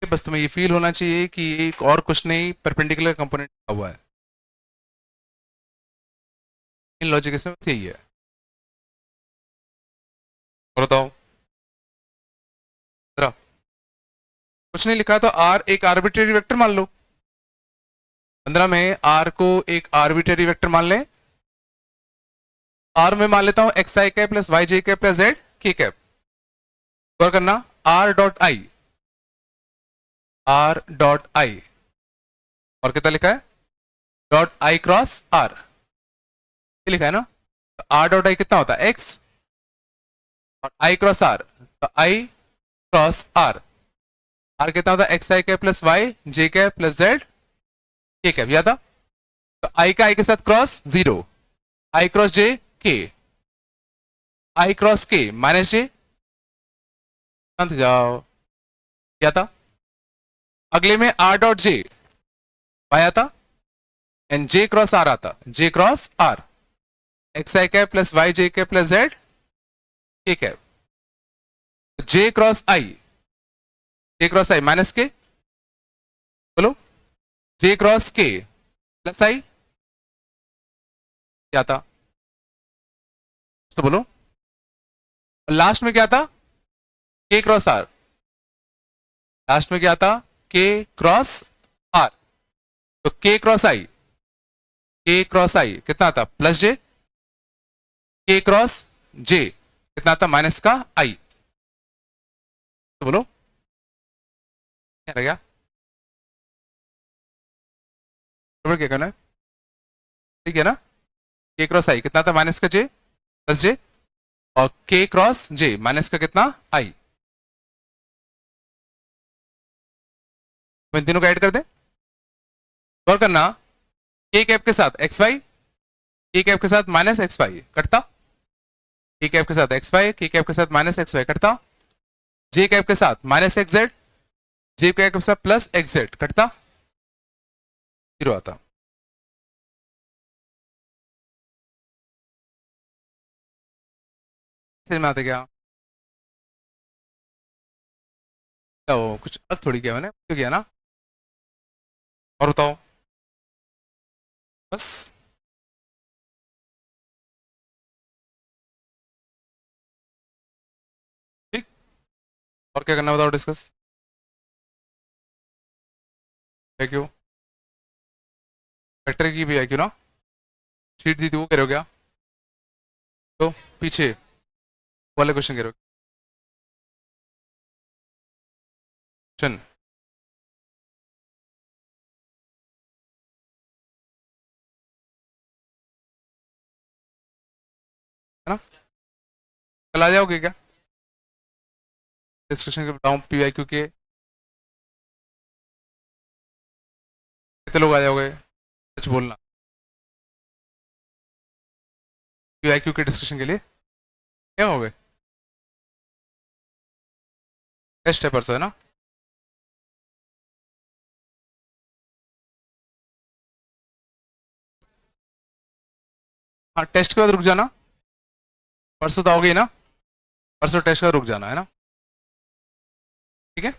बस तुम्हें ये फील होना चाहिए कि एक और कुछ नहीं, परपेंडिकुलर कंपोनेंट हुआ है। इन लॉजिक से बस यही है। और बताओ जरा, कुछ नहीं लिखा तो आर एक आर्बिट्रेरी वेक्टर मान लो। 15 में आर को एक आर्बिट्रेरी वेक्टर मान लें। आर में मान लेता हूं x I cap plus Y J cap plus Z K cap. गौर करना, आर डॉट आई और कितना लिखा है? डॉट आई क्रॉस आर, ये लिखा है ना। तो आर डॉट आई कितना होता है? एक्स, और आई क्रॉस आर, तो आई क्रॉस आर, आर कितना होता है? X I cap plus Y J cap plus Z K cap, याद था। तो आई का आई के साथ क्रॉस 0, आई क्रॉस जे के, आई क्रॉस के माइनस जे, अंत जाओ, क्या था? अगले में आर डॉट जे वाई आता, एंड जे क्रॉस आर आता, J cross R, X I cap plus Y J cap plus Z K cap. J cross I, J cross I minus K, बोलो जे cross के plus आई क्या था? तो बोलो last में क्या था? के क्रॉस आर, लास्ट में क्या था? के क्रॉस आर। तो के क्रॉस आई, के क्रॉस आई कितना था? प्लस जे, के क्रॉस जे कितना था? माइनस का आई। तो बोलो क्या रहेगा? बराबर क्या करना है? ठीक है ना। के क्रॉस आई कितना था? माइनस का जे प्लस जे, और के क्रॉस जे माइनस का कितना? आई। तो इन तीनों को ऐड कर दे। गौर करना, के कैप के साथ एक्स वाई, के कैप के साथ माइनस एक्स वाई कटता, के कैप के साथ एक्स वाई, के कैप के साथ माइनस एक्स वाई कटता, जे कैप के साथ माइनस एक्स जेड, जे कैप के साथ प्लस एक्स जेड कटता, 0 आता। समझ में आता क्या? तो कुछ अलग थोड़ी किया मैंने, तो किया ना। और बताओ बस। ठीक, और क्या करना बताओ? डिस्कस है क्यों? वेक्टर की भी है क्यों ना? शीट दी थी वो कह रहे हो क्या? तो पीछे वाले क्वेश्चन कह रहे हो? क्वेश्चन है ना, कल आ जाओगे क्या? डिस्कशन के बताऊँ PYQ के कितने लोग आ जाओगे, सच बोलना। PYQ के डिस्कशन के लिए क्या हो गए, टेस्ट है परसों है ना? हाँ टेस्ट के बाद रुक जाना, परसों तो आओगे ही ना, परसों टेस्ट के बाद रुक जाना है ना, ठीक है?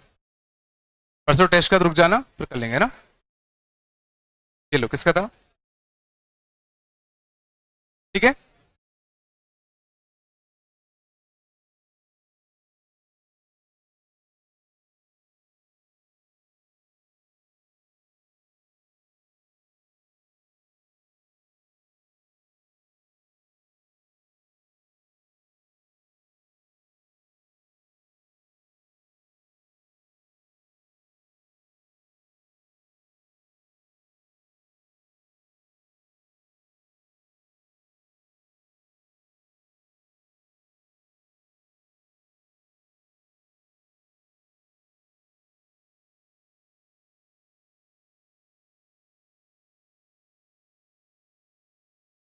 परसों टेस्ट के बाद रुक जाना, फिर कर लेंगे ना। ये लो किसका था, ठीक है?